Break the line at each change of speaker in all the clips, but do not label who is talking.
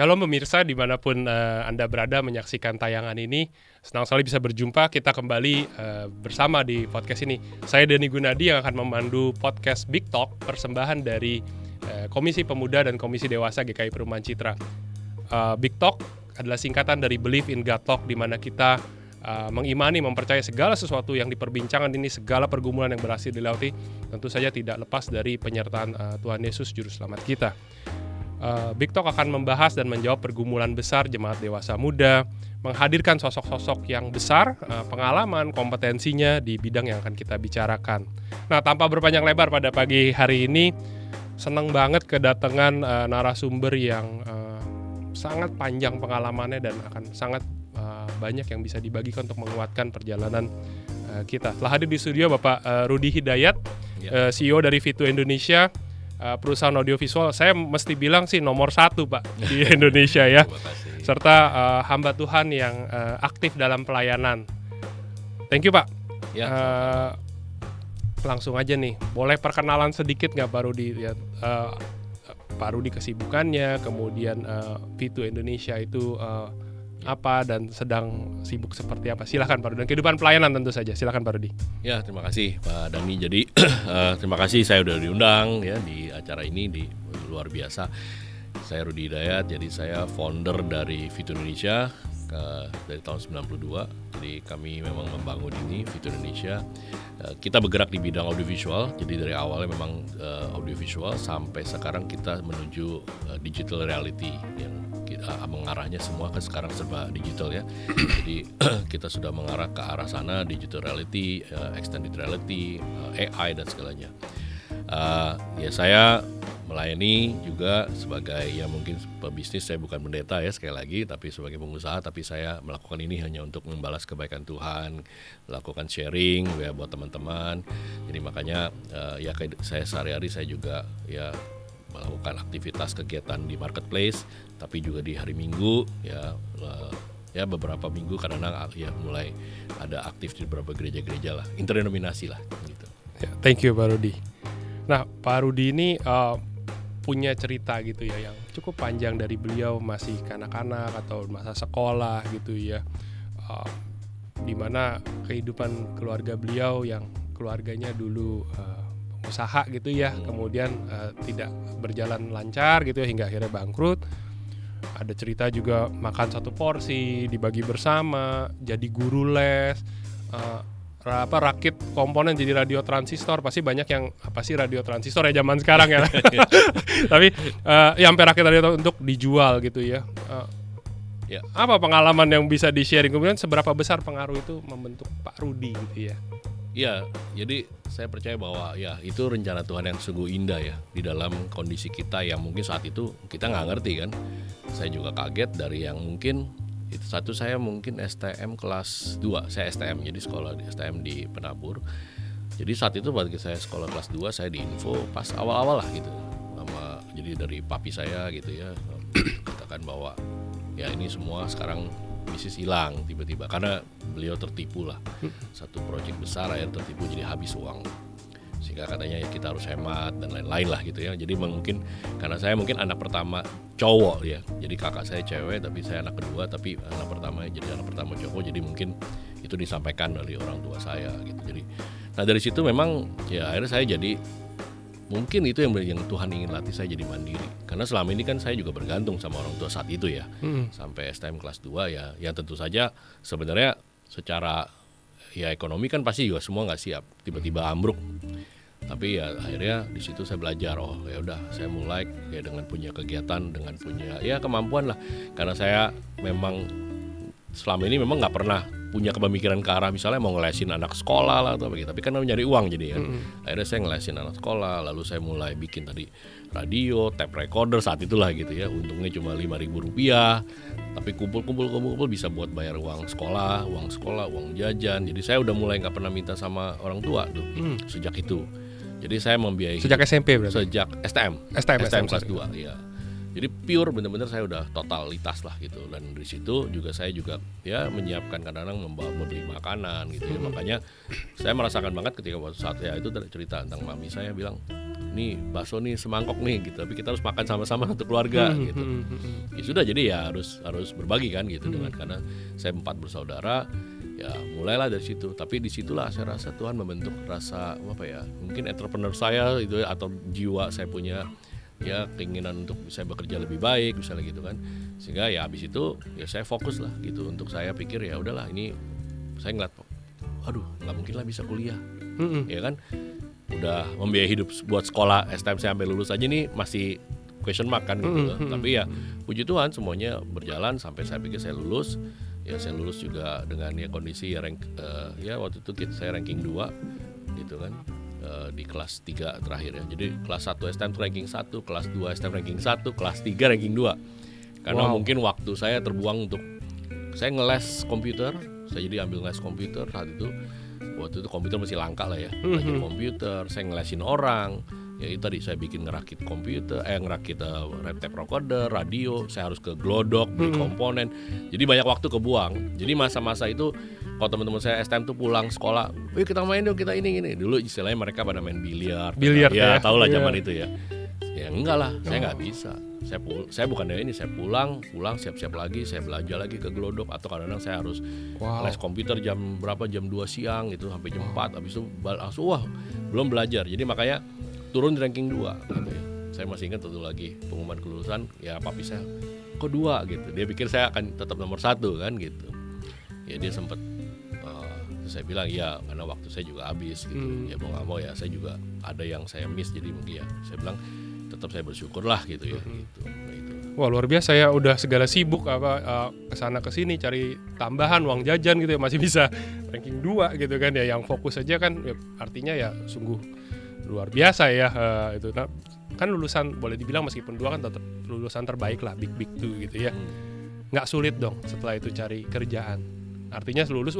Shalom pemirsa dimanapun Anda berada menyaksikan tayangan ini. Senang sekali bisa berjumpa, kita kembali bersama di podcast ini. Saya Denny Gunadi yang akan memandu podcast Big Talk, persembahan dari Komisi Pemuda dan Komisi Dewasa GKI Perumahan Citra. Big Talk adalah singkatan dari Believe in God Talk, di mana kita mengimani, mempercayai segala sesuatu yang diperbincangan ini, segala pergumulan yang berhasil dilewati, tentu saja tidak lepas dari penyertaan Tuhan Yesus Juru Selamat kita. Big Talk akan membahas dan menjawab pergumulan besar jemaat dewasa muda, menghadirkan sosok-sosok yang besar, pengalaman, kompetensinya di bidang yang akan kita bicarakan. Nah, tanpa berpanjang lebar pada pagi hari ini, senang banget kedatangan narasumber yang sangat panjang pengalamannya dan akan sangat banyak yang bisa dibagikan untuk menguatkan perjalanan kita. Telah hadir di studio Bapak Rudi Hidayat, CEO dari Vitu Indonesia, perusahaan audiovisual, saya mesti bilang sih nomor 1 Pak di Indonesia ya, serta hamba Tuhan yang aktif dalam pelayanan. Thank you Pak. Langsung aja nih, boleh perkenalan sedikit nggak Pak Rudi? Pak Rudi kesibukannya, kemudian Vitu Indonesia itu apa dan sedang sibuk seperti apa? Silakan Pak Rudi, dan kehidupan pelayanan tentu saja. Silakan Pak Rudi.
Ya, terima kasih Pak Dani. Jadi terima kasih saya udah diundang ya di acara ini, di luar biasa. Saya Rudi Hidayat, jadi saya founder dari Vitu Indonesia dari tahun 92. Jadi kami memang membangun ini Vitu Indonesia. Kita bergerak di bidang audiovisual. Jadi dari awalnya memang audiovisual sampai sekarang kita menuju digital reality yang mengarahnya semua kan sekarang serba digital ya. Jadi kita sudah mengarah ke arah sana, digital reality, extended reality, AI dan segalanya. Ya saya melayani juga sebagai ya mungkin pebisnis, saya bukan pendeta ya sekali lagi, tapi sebagai pengusaha, tapi saya melakukan ini hanya untuk membalas kebaikan Tuhan, melakukan sharing ya buat teman-teman. Jadi makanya ya saya sehari-hari saya juga ya melakukan aktivitas kegiatan di marketplace, tapi juga di hari Minggu ya beberapa minggu kadang-kadang ya mulai ada aktif di beberapa gereja-gereja lah, interdenominasi lah gitu.
Thank you Pak Rudi. Nah Pak Rudi ini punya cerita gitu ya yang cukup panjang dari beliau masih kanak-kanak atau masa sekolah gitu ya, dimana kehidupan keluarga beliau yang keluarganya dulu usaha gitu ya, kemudian tidak berjalan lancar gitu ya hingga akhirnya bangkrut. Ada cerita juga makan satu porsi, dibagi bersama, jadi guru les, rakit komponen jadi radio transistor. Pasti banyak yang apa sih radio transistor ya zaman sekarang ya. Tapi ya sampai rakit radio untuk dijual gitu ya. Apa pengalaman yang bisa di-sharing, kemudian seberapa besar pengaruh itu membentuk Pak Rudi gitu ya?
Ya, jadi saya percaya bahwa ya itu rencana Tuhan yang sungguh indah ya di dalam kondisi kita yang mungkin saat itu kita nggak ngerti kan. Saya juga kaget dari yang mungkin itu satu, saya mungkin STM kelas 2, saya STM, jadi sekolah di STM di Penabur. Jadi saat itu bagi saya sekolah kelas 2 saya diinfo pas awal-awal lah gitu jadi dari papi saya gitu ya katakan bahwa ya ini semua sekarang bisnis hilang tiba-tiba karena beliau tertipu lah, satu proyek besar akhirnya tertipu jadi habis uang, sehingga katanya ya kita harus hemat dan lain-lain lah gitu ya. Jadi mungkin karena saya mungkin anak pertama cowok ya, jadi kakak saya cewek tapi saya anak kedua, tapi anak pertama jadi anak pertama cowok, jadi mungkin itu disampaikan dari orang tua saya gitu. Jadi nah dari situ memang ya akhirnya saya jadi mungkin itu yang Tuhan ingin latih saya jadi mandiri. Karena selama ini kan saya juga bergantung sama orang tua saat itu ya. Sampai STM kelas 2 ya. Yang tentu saja sebenarnya secara ya ekonomi kan pasti juga semua nggak siap. Tiba-tiba ambruk. Tapi ya akhirnya di situ saya belajar, oh ya udah saya mulai ya dengan punya kegiatan, dengan punya ya kemampuan lah. Karena saya memang selama ini memang nggak pernah punya kepemikiran ke arah misalnya mau ngelesin anak sekolah lah atau begitu, tapi kan nyari uang jadi kan. Akhirnya saya ngelesin anak sekolah, lalu saya mulai bikin tadi radio, tape recorder saat itulah gitu ya. Untungnya cuma Rp5.000, tapi kumpul bisa buat bayar uang sekolah, uang jajan. Jadi saya udah mulai nggak pernah minta sama orang tua tuh sejak itu. Jadi saya membiayai
sejak SMP berarti?
Sejak STM kelas 2 ya. Jadi pure benar-benar saya udah totalitas lah gitu, dan dari situ juga saya juga ya menyiapkan kadang-kadang membeli makanan gitu ya. Makanya saya merasakan banget ketika waktu saat ya itu cerita tentang mami saya bilang nih bakso nih semangkok nih gitu, tapi kita harus makan sama-sama satu keluarga gitu. Ya sudah, jadi ya harus berbagi kan gitu dengan, karena saya 4 bersaudara. Ya mulailah dari situ, tapi disitulah saya rasa Tuhan membentuk rasa apa ya, mungkin entrepreneur saya itu atau jiwa saya punya ya keinginan untuk saya bekerja lebih baik misalnya gitu kan, sehingga ya habis itu ya saya fokus lah gitu, untuk saya pikir ya udahlah, ini saya ngeliat aduh nggak mungkin lah bisa kuliah, ya kan udah membiayai hidup buat sekolah STM saya sampai lulus aja nih masih question mark kan gitu. Tapi ya puji Tuhan semuanya berjalan sampai saya pikir saya lulus. Ya saya lulus juga dengan ya kondisi ya ya waktu itu saya ranking 2 gitu kan, di kelas 3 terakhir ya. Jadi kelas 1 STM ranking 1, kelas 2 STM ranking 1, kelas 3 ranking 2. Karena mungkin waktu saya terbuang untuk saya ngeles komputer, saya jadi ambil les komputer saat itu. Waktu itu komputer masih langka lah ya, belajar komputer, saya ngelesin orang. Ya itu tadi saya bikin ngerakit komputer, ngerakit tape recorder, radio, saya harus ke Glodok beli komponen. Jadi banyak waktu kebuang. Jadi masa-masa itu kalau teman-teman saya STM tuh pulang sekolah, "Wih, kita main dong, kita ini." Dulu istilahnya mereka pada main biliar ya, tahu lah zaman itu ya. Ya enggak lah, saya nggak bisa. Saya bukannya ini, saya pulang siap-siap lagi, saya belajar lagi ke Glodok, atau kadang-kadang saya harus les komputer jam 2 siang gitu sampai jam 4, habis itu langsung belum belajar. Jadi makanya turun di ranking 2 gitu ya. Saya masih ingat satu lagi pengumuman kelulusan, ya papi saya kok 2 gitu. Dia pikir saya akan tetap nomor 1 kan gitu. Ya dia sempat saya bilang ya karena waktu saya juga habis gitu. Ya mau nggak mau ya saya juga ada yang saya miss, jadi mungkin ya saya bilang tetap saya bersyukur lah gitu ya. Gitu. Nah, itu.
Wah luar biasa ya, udah segala sibuk kesana kesini cari tambahan uang jajan gitu ya, masih bisa ranking 2 gitu kan ya. Yang fokus aja kan ya, artinya ya sungguh luar biasa ya itu. Nah, kan lulusan boleh dibilang meskipun 2 kan tetap lulusan terbaik lah, big 2 gitu ya. Nggak sulit dong setelah itu cari kerjaan. Artinya lulus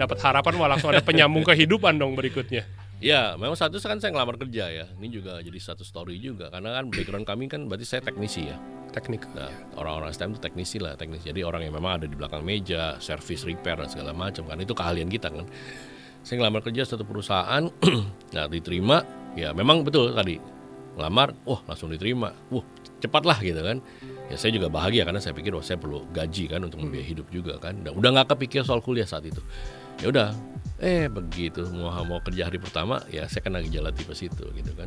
dapat harapan, langsung ada penyambung kehidupan dong berikutnya.
Ya memang satu kan saya ngelamar kerja ya. Ini juga jadi satu story juga, karena kan background kami kan berarti saya teknisi ya.
Teknik.
Nah, orang-orang STM itu teknisi. Jadi orang yang memang ada di belakang meja, service, repair dan segala macam kan, itu keahlian kita kan. Saya ngelamar kerja satu perusahaan, nah diterima, ya memang betul tadi ngelamar, langsung diterima, cepat lah gitu kan. Ya saya juga bahagia karena saya pikir saya perlu gaji kan untuk membiayai hidup juga kan. Dan udah nggak kepikir soal kuliah saat itu. Ya udah, begitu mau kerja hari pertama, ya saya kena gejala tipes itu gitu kan.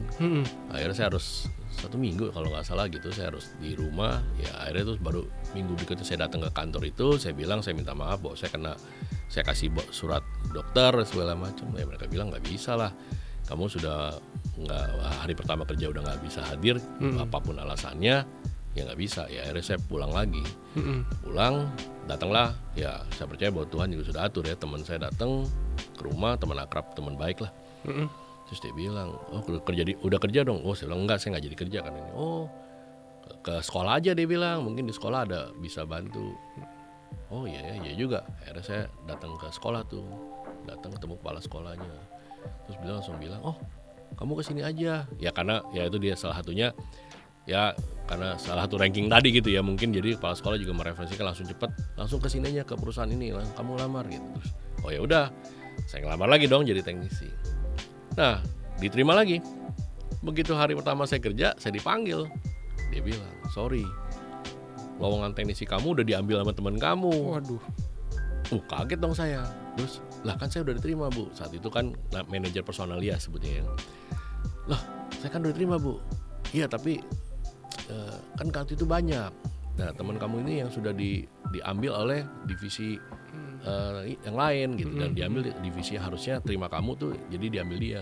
Akhirnya saya harus 1 minggu kalau nggak salah gitu, saya harus di rumah. Ya akhirnya terus baru minggu berikutnya saya datang ke kantor itu, saya bilang saya minta maaf bahwa saya kasih surat dokter segala macam. Ya mereka bilang nggak bisa lah, kamu sudah nggak, hari pertama kerja udah nggak bisa hadir, apapun alasannya ya nggak bisa. Ya akhirnya saya pulang lagi. Pulang, datanglah, ya saya percaya bahwa Tuhan juga sudah atur ya. Teman saya datang ke rumah, teman akrab, teman baik lah. Terus dia bilang, udah kerja dong. Saya bilang enggak, saya nggak jadi kerja kan ini. Ke sekolah aja, dia bilang, mungkin di sekolah ada bisa bantu. Iya juga. Akhirnya saya datang ke sekolah tuh, datang ketemu kepala sekolahnya. Terus beliau langsung bilang, kamu kesini aja. Ya karena ya itu dia salah satunya. Ya karena salah satu ranking tadi gitu ya, mungkin jadi kepala sekolah juga mereferensikan langsung kesini aja ke perusahaan ini, kamu lamar gitu. Terus ya udah, saya ngelamar lagi dong jadi teknisi. Nah diterima lagi. Begitu hari pertama saya kerja, saya dipanggil. Dia bilang, sorry, lowongan teknisi kamu udah diambil sama teman kamu.
Waduh.
Kaget dong saya. Terus lah kan saya udah diterima Bu. Saat itu kan manajer personalia sebutnya. Lah saya kan udah diterima Bu. Iya tapi kan waktu itu banyak. Nah teman kamu ini yang sudah diambil oleh divisi yang lain gitu, dan diambil divisi harusnya terima kamu tuh, jadi diambil dia.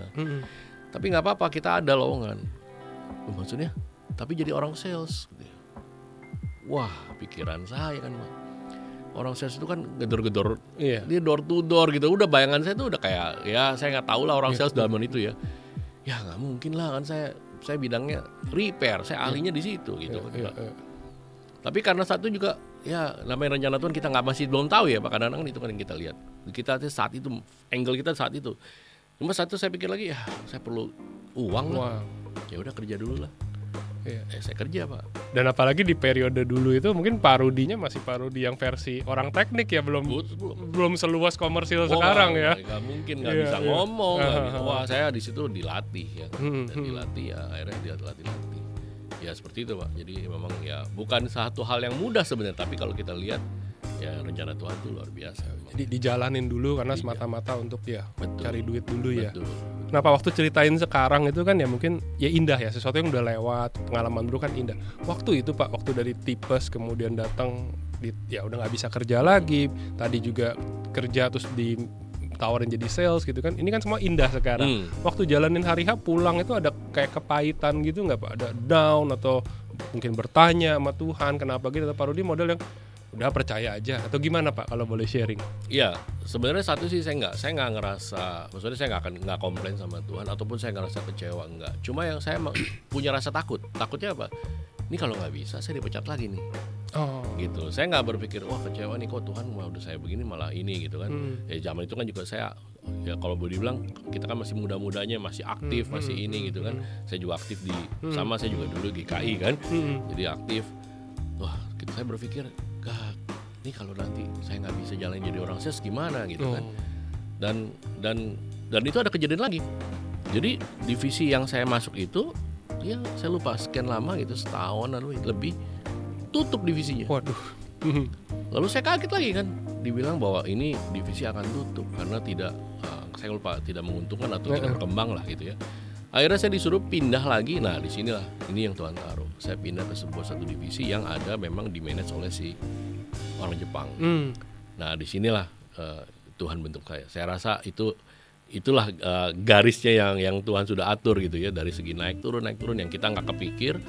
Tapi nggak apa-apa, kita ada lowongan. Maksudnya? Tapi jadi orang sales. Wah pikiran saya kan, orang sales itu kan gedor-gedor, dia door to door gitu. Udah bayangan saya tuh udah kayak, ya saya nggak tahu lah orang sales dalam itu ya. Ya nggak mungkin lah kan, saya bidangnya repair, saya ahlinya di situ gitu. Tapi karena satu juga ya namanya rencana Tuhan, kita masih belum tahu ya Pak, kadang-kadang itu kan yang kita lihat. Kita saat itu angle kita saat itu. Cuma satu saya pikir lagi, ya saya perlu uang lah. Ya udah kerja dulu lah.
Iya.
saya kerja Pak.
Dan apalagi di periode dulu itu mungkin parodinya masih parodi yang versi orang teknik ya, belum seluas komersil sekarang ya.
Nggak mungkin nggak
Iya,
bisa
iya.
ngomong. Nggak bisa. Wah saya di situ dilatih ya kan. Dan dilatih ya akhirnya dia latih. Ya seperti itu Pak. Jadi memang ya bukan satu hal yang mudah sebenarnya, tapi kalau kita lihat ya rencana Tuhan itu luar biasa.
Jadi dijalanin dulu karena semata-mata untuk ya
Betul.
cari duit dulu ya.
Betul.
Kenapa waktu ceritain sekarang itu kan ya mungkin ya indah ya, sesuatu yang udah lewat, pengalaman dulu kan indah. Waktu itu Pak, waktu dari tipes kemudian datang ya udah nggak bisa kerja lagi, tadi juga kerja terus ditawarin jadi sales gitu kan, ini kan semua indah sekarang. Waktu jalanin hari H pulang itu ada kayak kepahitan gitu nggak Pak? Ada down atau mungkin bertanya sama Tuhan kenapa gitu, atau parodi model yang udah percaya aja atau gimana Pak kalau boleh sharing?
Iya, sebenarnya satu sih saya nggak ngerasa, maksudnya saya nggak komplain sama Tuhan ataupun saya ngerasa kecewa, enggak. Cuma yang saya punya rasa takutnya apa? Ini kalau nggak bisa saya dipecat lagi nih.
Oh.
Gitu. Saya nggak berpikir wah kecewa nih kok Tuhan mau udah saya begini malah ini gitu kan. Ya zaman itu kan juga saya ya kalau boleh dibilang kita kan masih muda-mudanya, masih aktif, masih ini gitu kan. Saya juga aktif di sama saya juga dulu GKI kan. Jadi aktif. Wah, saya berpikir ini kalau nanti saya nggak bisa jalan jadi orang sales gimana gitu kan. Dan itu ada kejadian lagi. Jadi divisi yang saya masuk itu ya saya lupa sekian lama gitu, setahun lalu lebih tutup divisinya.
Waduh.
Lalu saya kaget lagi kan, dibilang bahwa ini divisi akan tutup karena saya lupa tidak menguntungkan atau tidak berkembang lah gitu ya. Akhirnya saya disuruh pindah lagi. Nah disinilah ini yang Tuhan taruh. Saya pindah ke satu divisi yang ada memang dimanage oleh si orang Jepang. Nah disinilah Tuhan bentuk saya. Saya rasa itulah garisnya yang Tuhan sudah atur gitu ya, dari segi naik turun yang kita nggak kepikir.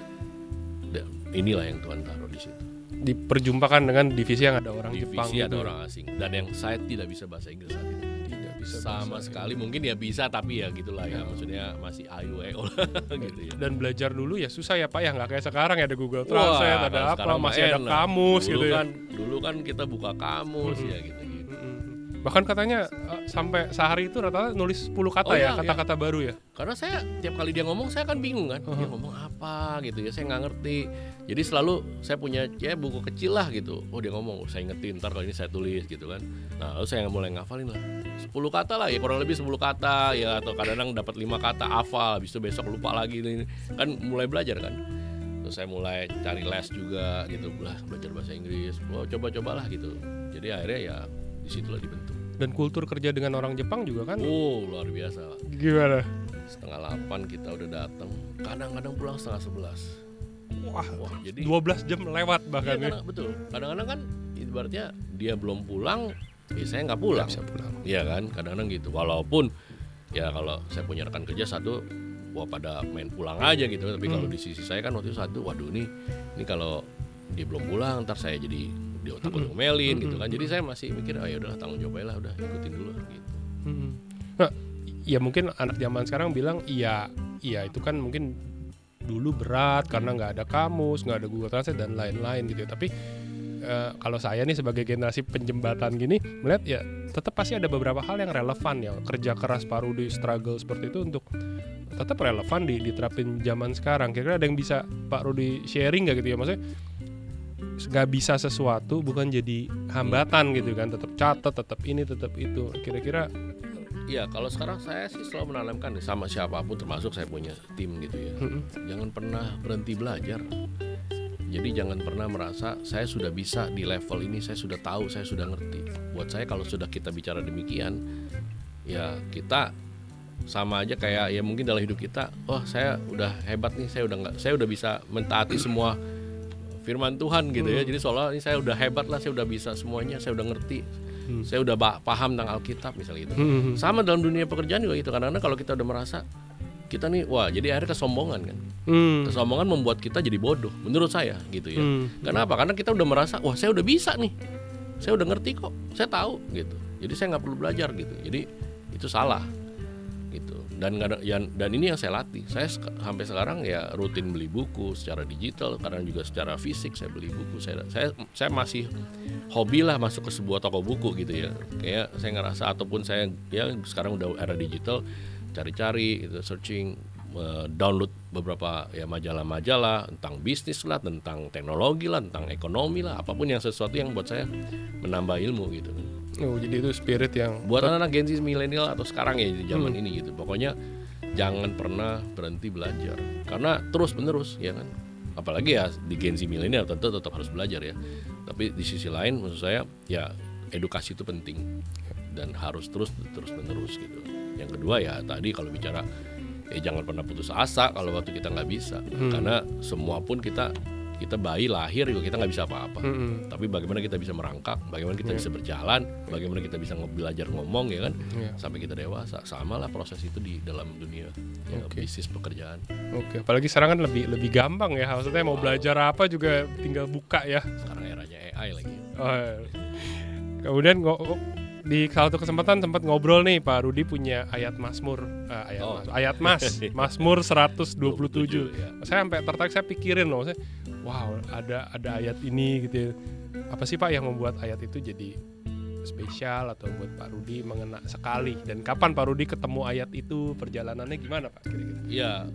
Inilah yang Tuhan taruh di situ.
Diperjumpakan dengan divisi yang ada orang
divisi
Jepang.
Divisi ada orang asing dan yang saya tidak bisa bahasa Inggris saat itu.
Tidak bisa
sama sekali. Mungkin ya bisa tapi ya gitulah ya. Maksudnya masih AIWO gitu ya.
Dan belajar dulu ya susah ya Pak ya, nggak kayak sekarang ya ada Google Translate, ada apa, masih ada
enak.
kamus
dulu
gitu ya.
Dulu kan kita buka kamus ya gitu.
Bahkan katanya sampai sehari itu rata-rata nulis 10 kata kata-kata baru ya.
Karena saya tiap kali dia ngomong saya kan bingung kan. Dia ngomong apa gitu ya, saya nggak ngerti. Jadi selalu saya punya buku kecil lah gitu. Oh dia ngomong, saya ingetin, ntar kalau ini saya tulis gitu kan. Nah lalu saya mulai ngafalin lah 10 kata lah ya, kurang lebih 10 kata ya, atau kadang-kadang dapat 5 kata hafal, habis itu besok lupa lagi ini. Kan mulai belajar kan. Terus saya mulai cari les juga gitu, belajar bahasa Inggris. Oh coba-cobalah gitu. Jadi akhirnya ya disitulah dibentuk.
Dan kultur kerja dengan orang Jepang juga kan
luar biasa.
Gimana?
7:30 kita udah datang, kadang-kadang pulang 7:30.
Wah,
jadi
12 jam lewat bahkan
ya. Betul. Kadang-kadang kan ibaratnya dia belum pulang, saya nggak pulang.
Bisa pulang.
Iya kan, kadang-kadang gitu. Walaupun ya kalau saya punya rekan kerja satu, pada main pulang aja gitu. Tapi kalau di sisi saya kan waktu itu satu, waduh ini kalau dia belum pulang, ntar saya jadi dia takut ngomelin gitu kan. Jadi saya masih mikir ya udahlah tanggung jawab aja lah, udah ikutin dulu gitu.
Nah, ya mungkin anak zaman sekarang bilang iya itu kan mungkin dulu berat karena nggak ada kamus, nggak ada Google Translate dan lain-lain gitu ya. Tapi kalau saya nih sebagai generasi penjembatan gini melihat ya tetap pasti ada beberapa hal yang relevan ya, kerja keras parodi struggle seperti itu untuk tetap relevan diterapin zaman sekarang. Kira-kira ada yang bisa Pak Rudi sharing nggak gitu ya, maksudnya nggak bisa sesuatu bukan jadi hambatan gitu kan, tetap catat, tetap ini, tetap itu. Kira-kira
Iya, kalau sekarang saya sih selalu menanamkan sama siapapun, termasuk saya punya tim gitu ya. Jangan pernah berhenti belajar. Jadi jangan pernah merasa saya sudah bisa di level ini, saya sudah tahu, saya sudah ngerti. Buat saya kalau sudah kita bicara demikian, ya kita sama aja kayak ya mungkin dalam hidup kita, saya udah hebat nih, saya udah bisa mentaati semua firman Tuhan gitu ya. Jadi seolah ini saya udah hebat lah, saya udah bisa semuanya, saya udah ngerti. Saya udah paham tentang Alkitab misalnya gitu. Sama dalam dunia pekerjaan juga gitu. Kadang-kadang kalau kita udah merasa kita nih jadi akhirnya kesombongan kan. Kesombongan membuat kita jadi bodoh menurut saya gitu ya. Kenapa? Karena kita udah merasa saya udah bisa nih. Saya udah ngerti kok. Saya tahu gitu. Jadi saya nggak perlu belajar gitu. Jadi itu salah gitu. Dan ini yang saya latih. Saya sampai sekarang ya rutin beli buku secara digital, kadang juga secara fisik saya beli buku. Saya masih hobi lah masuk ke sebuah toko buku gitu ya. Kayak saya ngerasa ataupun saya ya sekarang udah era digital, cari-cari gitu, searching download beberapa ya majalah-majalah tentang bisnis lah, tentang teknologi lah, tentang ekonomi lah, apapun yang sesuatu yang buat saya menambah ilmu gitu.
Oh, jadi itu spirit yang
Buat anak-anak Gen Z milenial atau sekarang ya di zaman ini gitu. Pokoknya jangan pernah berhenti belajar. Karena terus-menerus ya kan. Apalagi ya di Gen Z milenial tentu tetap harus belajar ya. Tapi di sisi lain maksud saya ya edukasi itu penting dan harus terus-menerus gitu. Yang kedua ya tadi kalau bicara jangan pernah putus asa kalau waktu kita nggak bisa. Karena semua pun kita bayi lahir juga kita nggak bisa apa-apa. Tapi bagaimana kita bisa merangkak, bagaimana kita bisa berjalan, bagaimana kita bisa belajar ngomong ya kan, sampai kita dewasa. Sama lah proses itu di dalam dunia bisnis pekerjaan.
Apalagi sekarang kan lebih gampang ya. Maksudnya mau belajar apa juga tinggal buka ya.
Sekarang eranya AI lagi.
Kemudian di salah satu kesempatan sempat ngobrol nih, Pak Rudi punya ayat Mazmur, Mazmur 127.
Ya.
Saya sampai tertarik, saya pikirin loh, wow ada ayat ini gitu ya. Apa sih Pak yang membuat ayat itu jadi spesial atau buat Pak Rudi mengena sekali? Dan kapan Pak Rudi ketemu ayat itu, perjalanannya gimana Pak kira-kira?
Iya.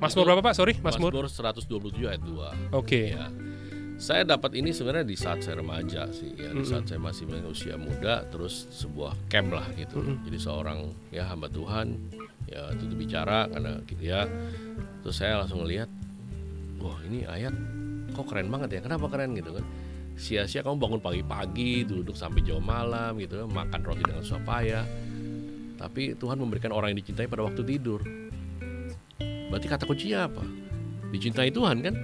Mazmur berapa Pak? Sorry,
Mazmur 127 ayat 2.
Oke.
Ya. Saya dapat ini sebenarnya di saat saya remaja sih, ya di saat saya masih usia muda, terus sebuah camp lah gitu. Jadi seorang ya hamba Tuhan ya itu bicara karena gitu ya. Terus saya langsung ngelihat, wah ini ayat kok keren banget ya. Kenapa keren gitu kan? Sia-sia kamu bangun pagi-pagi, duduk sampai jauh malam gitu, makan roti dengan susah payah. Tapi Tuhan memberikan orang yang dicintai pada waktu tidur. Berarti kata kuncinya apa? Dicintai Tuhan kan?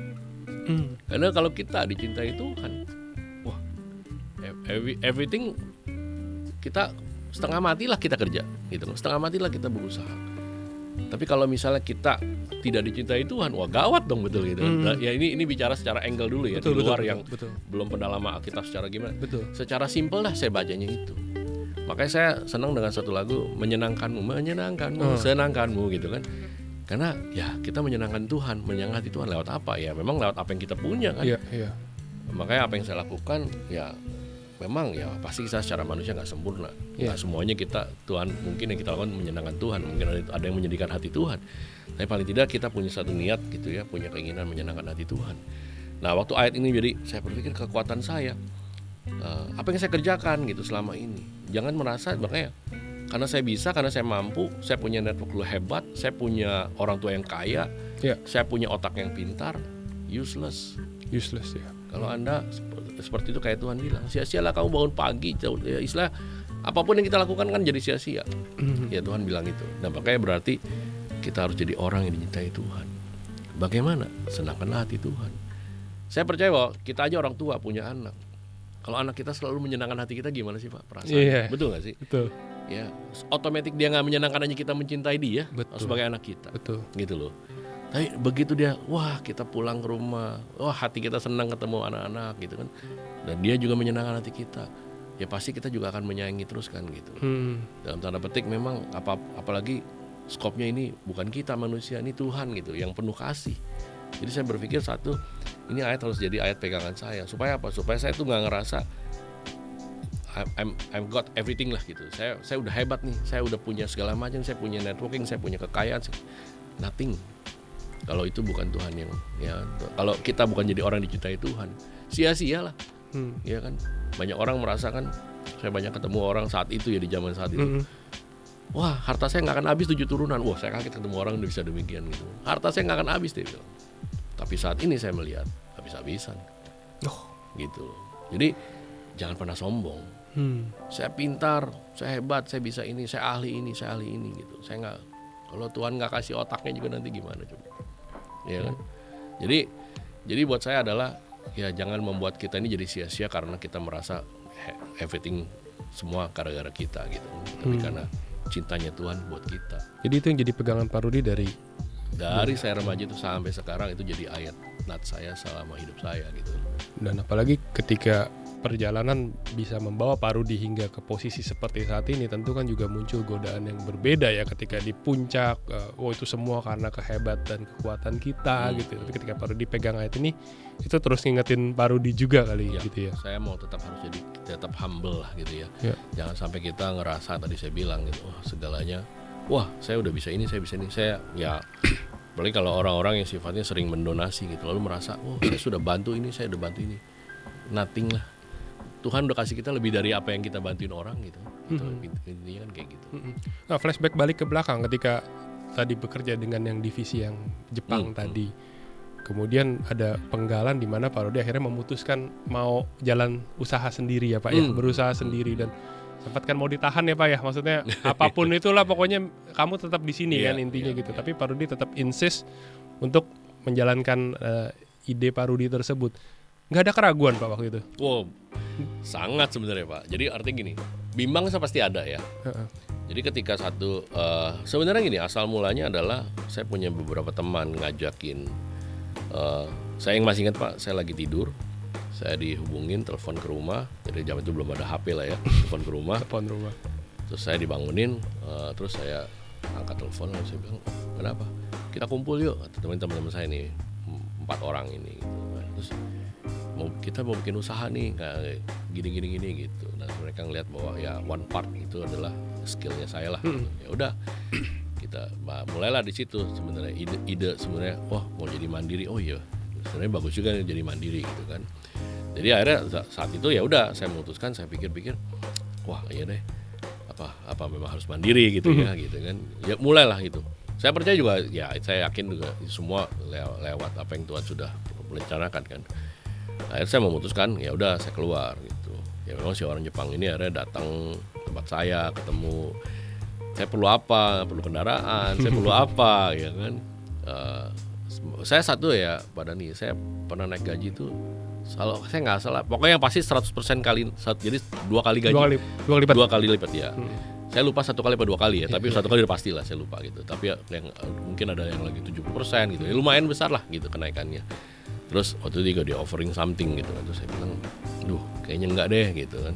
Karena kalau kita dicintai Tuhan, wah, everything kita setengah matilah kita kerja, gitu, setengah matilah kita berusaha. Tapi kalau misalnya kita tidak dicintai Tuhan, wah gawat dong betul gitu. Ya ini bicara secara angle dulu ya, di luar yang belum pendalaman Alkitab secara gimana. Secara simpel lah saya bacanya itu. Makanya saya senang dengan satu lagu menyenangkanmu, senangkanmu gitu kan. Karena ya kita menyenangkan Tuhan, menyenangkan hati Tuhan lewat apa? Ya memang lewat apa yang kita punya kan.
Iya.
Makanya apa yang saya lakukan ya memang ya pasti kita secara manusia nggak sempurna. Nggak semuanya kita Tuhan mungkin yang kita lakukan menyenangkan Tuhan, mungkin ada yang menjadikan hati Tuhan. Tapi paling tidak kita punya satu niat gitu ya, punya keinginan menyenangkan hati Tuhan. Nah waktu ayat ini jadi saya berpikir kekuatan saya, apa yang saya kerjakan gitu selama ini. Jangan merasa makanya karena saya bisa, karena saya mampu, saya punya network lu hebat, saya punya orang tua yang kaya, saya punya otak yang pintar, useless
ya.
Kalau Anda seperti itu kayak Tuhan bilang, sia-sialah kamu bangun pagi, ya istilah apapun yang kita lakukan kan jadi sia-sia. Ya Tuhan bilang itu. Nah makanya berarti kita harus jadi orang yang dicintai Tuhan. Bagaimana? Senangkanlah hati Tuhan. Saya percaya bahwa kita aja orang tua punya anak. Kalau anak kita selalu menyenangkan hati kita gimana sih Pak perasaannya? Betul gak sih?
Betul.
Ya, otomatis dia nggak menyenangkan aja kita mencintai dia sebagai anak kita.
Betul.
Gitu loh. Tapi begitu dia, wah kita pulang ke rumah, wah hati kita senang ketemu anak-anak gitu kan. Dan dia juga menyenangkan hati kita. Ya pasti kita juga akan menyayangi terus kan gitu. Dalam tanda petik memang apalagi skopnya ini bukan kita manusia, ini Tuhan gitu yang penuh kasih. Jadi saya berpikir satu, ini ayat harus jadi ayat pegangan saya. Supaya apa? Supaya saya tuh nggak ngerasa I'm got everything lah gitu. Saya udah hebat nih. Saya udah punya segala macam. Saya punya networking. Saya punya kekayaan. Nothing. Kalau itu bukan Tuhan yang ya. Kalau kita bukan jadi orang dicintai Tuhan, sia-sia lah. Ya kan. Banyak orang merasakan. Saya banyak ketemu orang saat itu ya di zaman saat itu. Wah harta saya nggak akan habis 7 turunan. Wah saya kaget ketemu orang udah bisa demikian gitu. Harta saya nggak akan habis deh. Tapi saat ini saya melihat habis-habisan. Gitu. Jadi jangan pernah sombong. Saya pintar, saya hebat, saya bisa ini, saya ahli ini gitu. Saya nggak. Kalau Tuhan nggak kasih otaknya juga nanti gimana coba? Ya kan. Jadi buat saya adalah ya jangan membuat kita ini jadi sia-sia karena kita merasa everything semua gara-gara kita gitu. Tapi karena cintanya Tuhan buat kita.
Jadi itu yang jadi pegangan Pak Rudi dari
saya remaja itu sampai sekarang itu jadi ayat nat saya selama hidup saya gitu.
Dan apalagi ketika perjalanan bisa membawa Pak Rudi hingga ke posisi seperti saat ini, tentu kan juga muncul godaan yang berbeda ya ketika di puncak. Itu semua karena kehebatan kekuatan kita gitu. Tapi ketika Pak Rudi pegang ayat ini, itu terus ngingetin Pak Rudi juga kali gitu ya.
Saya mau harus jadi tetap humble lah gitu ya. Jangan sampai kita ngerasa tadi saya bilang gitu, segalanya wah saya udah bisa ini, saya ya apalagi kalau orang-orang yang sifatnya sering mendonasi gitu, lalu merasa, oh saya sudah bantu ini, saya udah bantu ini, nothing lah. Tuhan udah kasih kita lebih dari apa yang kita bantuin orang gitu. Intinya kan kayak gitu.
Nah, flashback balik ke belakang ketika tadi bekerja dengan yang divisi yang Jepang tadi. Kemudian ada penggalan di mana Pak Rudi akhirnya memutuskan mau jalan usaha sendiri ya Pak ya, berusaha sendiri, dan sempat kan mau ditahan ya Pak ya, maksudnya apapun itulah pokoknya kamu tetap di sini kan intinya gitu. Tapi Pak Rudi tetap insist untuk menjalankan ide Pak Rudi tersebut. Nggak ada keraguan Pak waktu itu?
Wow, sangat sebenarnya Pak. Jadi artinya gini, bimbang pasti ada ya. Jadi ketika sebenarnya gini, asal mulanya adalah saya punya beberapa teman ngajakin. Saya yang masih ingat Pak, saya lagi tidur, saya dihubungin telepon ke rumah. Jadi zaman itu belum ada HP lah ya, telepon ke rumah. Terus saya dibangunin, terus saya angkat telepon, lalu saya bilang, kenapa? Kita kumpul yuk, teman-teman saya nih, 4 orang ini. Gitu. Terus kita mau bikin usaha nih, kayak gini gitu. Nah mereka ngeliat bahwa ya one part itu adalah skillnya saya lah. Ya udah, kita mulailah di situ sebenarnya ide sebenarnya, wah mau jadi mandiri, oh iya sebenarnya bagus juga jadi mandiri gitu kan. Jadi akhirnya saat itu ya udah saya memutuskan, saya pikir-pikir, wah iya deh, apa memang harus mandiri gitu ya gitu kan. Ya mulailah itu. Saya percaya juga, ya saya yakin juga semua lewat apa yang Tuhan sudah merencanakan kan. Akhirnya saya memutuskan, ya udah saya keluar gitu. Ya memang si orang Jepang ini akhirnya datang tempat saya, ketemu. Saya perlu apa? Perlu kendaraan. Saya perlu apa? Ya kan. Saya satu ya, Pak Dani. Saya pernah naik gaji itu, kalau saya nggak salah, pokoknya yang pasti 100% kali. Jadi 2 kali gaji. 2 kali lipat ya. Saya lupa 1 kali atau 2 kali ya, tapi 1 kali udah pasti lah saya lupa gitu. Tapi yang mungkin ada yang lagi 70% gitu. Ya, lumayan besar lah gitu kenaikannya. Terus waktu itu juga dia offering something gitu kan. Terus saya bilang, duh kayaknya enggak deh gitu kan.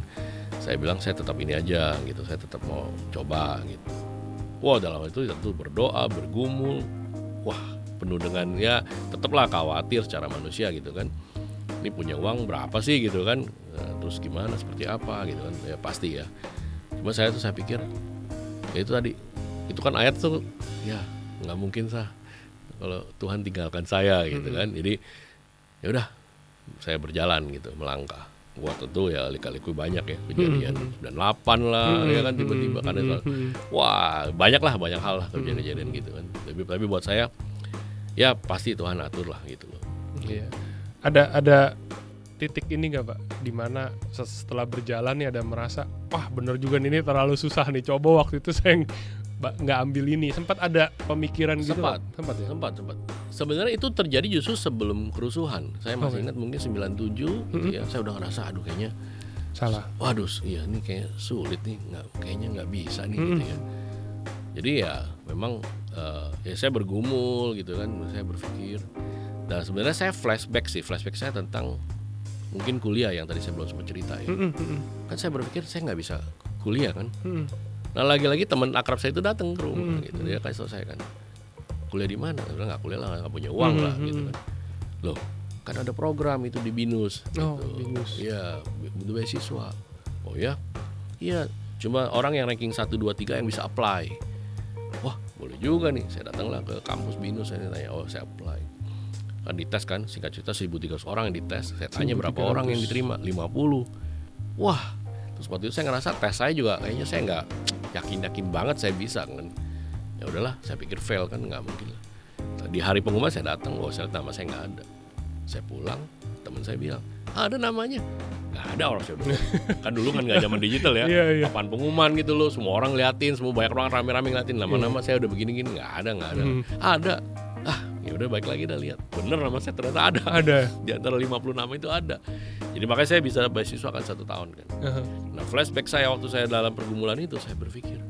Saya bilang saya tetap ini aja gitu, saya tetap mau coba gitu. Wah dalam itu tentu berdoa, bergumul. Wah penuh dengan ya tetaplah khawatir secara manusia gitu kan. Ini punya uang berapa sih gitu kan. Terus gimana, seperti apa gitu kan. Ya pasti ya. Cuma saya pikir, ya itu tadi, itu kan ayat tuh ya nggak mungkin kalau Tuhan tinggalkan saya gitu kan. Jadi ya udah saya berjalan gitu, melangkah. Wah tentu ya lika-liku banyak ya kejadian 98 lah ya kan, tiba-tiba kan wah banyak hal lah kejadian gitu kan. Tapi buat saya ya pasti Tuhan atur lah gitu loh.
Iya. Ada titik ini nggak Pak, dimana setelah berjalan nih ada merasa wah bener juga nih, ini terlalu susah nih, coba waktu itu saya nggak ambil ini, sempat ada pemikiran gitu? Sempat ya?
Sempat. Sebenarnya itu terjadi justru sebelum kerusuhan. Saya masih ingat mungkin 97 gitu ya. Saya udah ngerasa aduh kayaknya
salah.
Waduh, iya ini kayak sulit nih, kayaknya nggak bisa nih gitu ya. Jadi ya memang ya saya bergumul gitu kan, saya berpikir. Dan sebenarnya saya flashback saya tentang mungkin kuliah yang tadi saya belum sempat cerita ya. Kan saya berpikir saya nggak bisa kuliah kan. Nah lagi-lagi teman akrab saya itu datang ke rumah gitu, dia kasih tahu saya kan, kuliah di mana? Saya bilang nggak kuliah lah, nggak punya uang lah gitu kan. Loh kan ada program itu di BINUS gitu.
BINUS.
Iya, butuh beasiswa. Oh ya? Iya, cuma orang yang ranking 1, 2, 3 yang bisa apply. Wah boleh juga nih, saya datanglah ke kampus BINUS, saya tanya, oh saya apply. Kan dites kan, singkat cerita 1.300 orang yang dites. Saya tanya berapa orang yang diterima, 50. Wah, terus waktu itu saya ngerasa tes saya juga kayaknya saya nggak yakin banget saya bisa kan. Ya udahlah, saya pikir fail kan, nggak mungkin lah. Di hari pengumuman saya datang, saya lihat nama saya nggak ada. Saya pulang, teman saya bilang ada namanya, nggak ada. Orang saya bilang kan dulu kan nggak zaman digital ya. Apaan pengumuman gitu loh, semua orang liatin, semua banyak orang rame-rame ngeliatin nama-nama saya udah begini-gini, nggak ada. Ada. Ya udah baik lagi dah, lihat bener nama saya ternyata ada. Di antara 50 nama itu ada. Jadi makanya saya bisa beasiswa kan 1 tahun kan. Nah flashback saya waktu saya dalam pergumulan itu, saya berpikir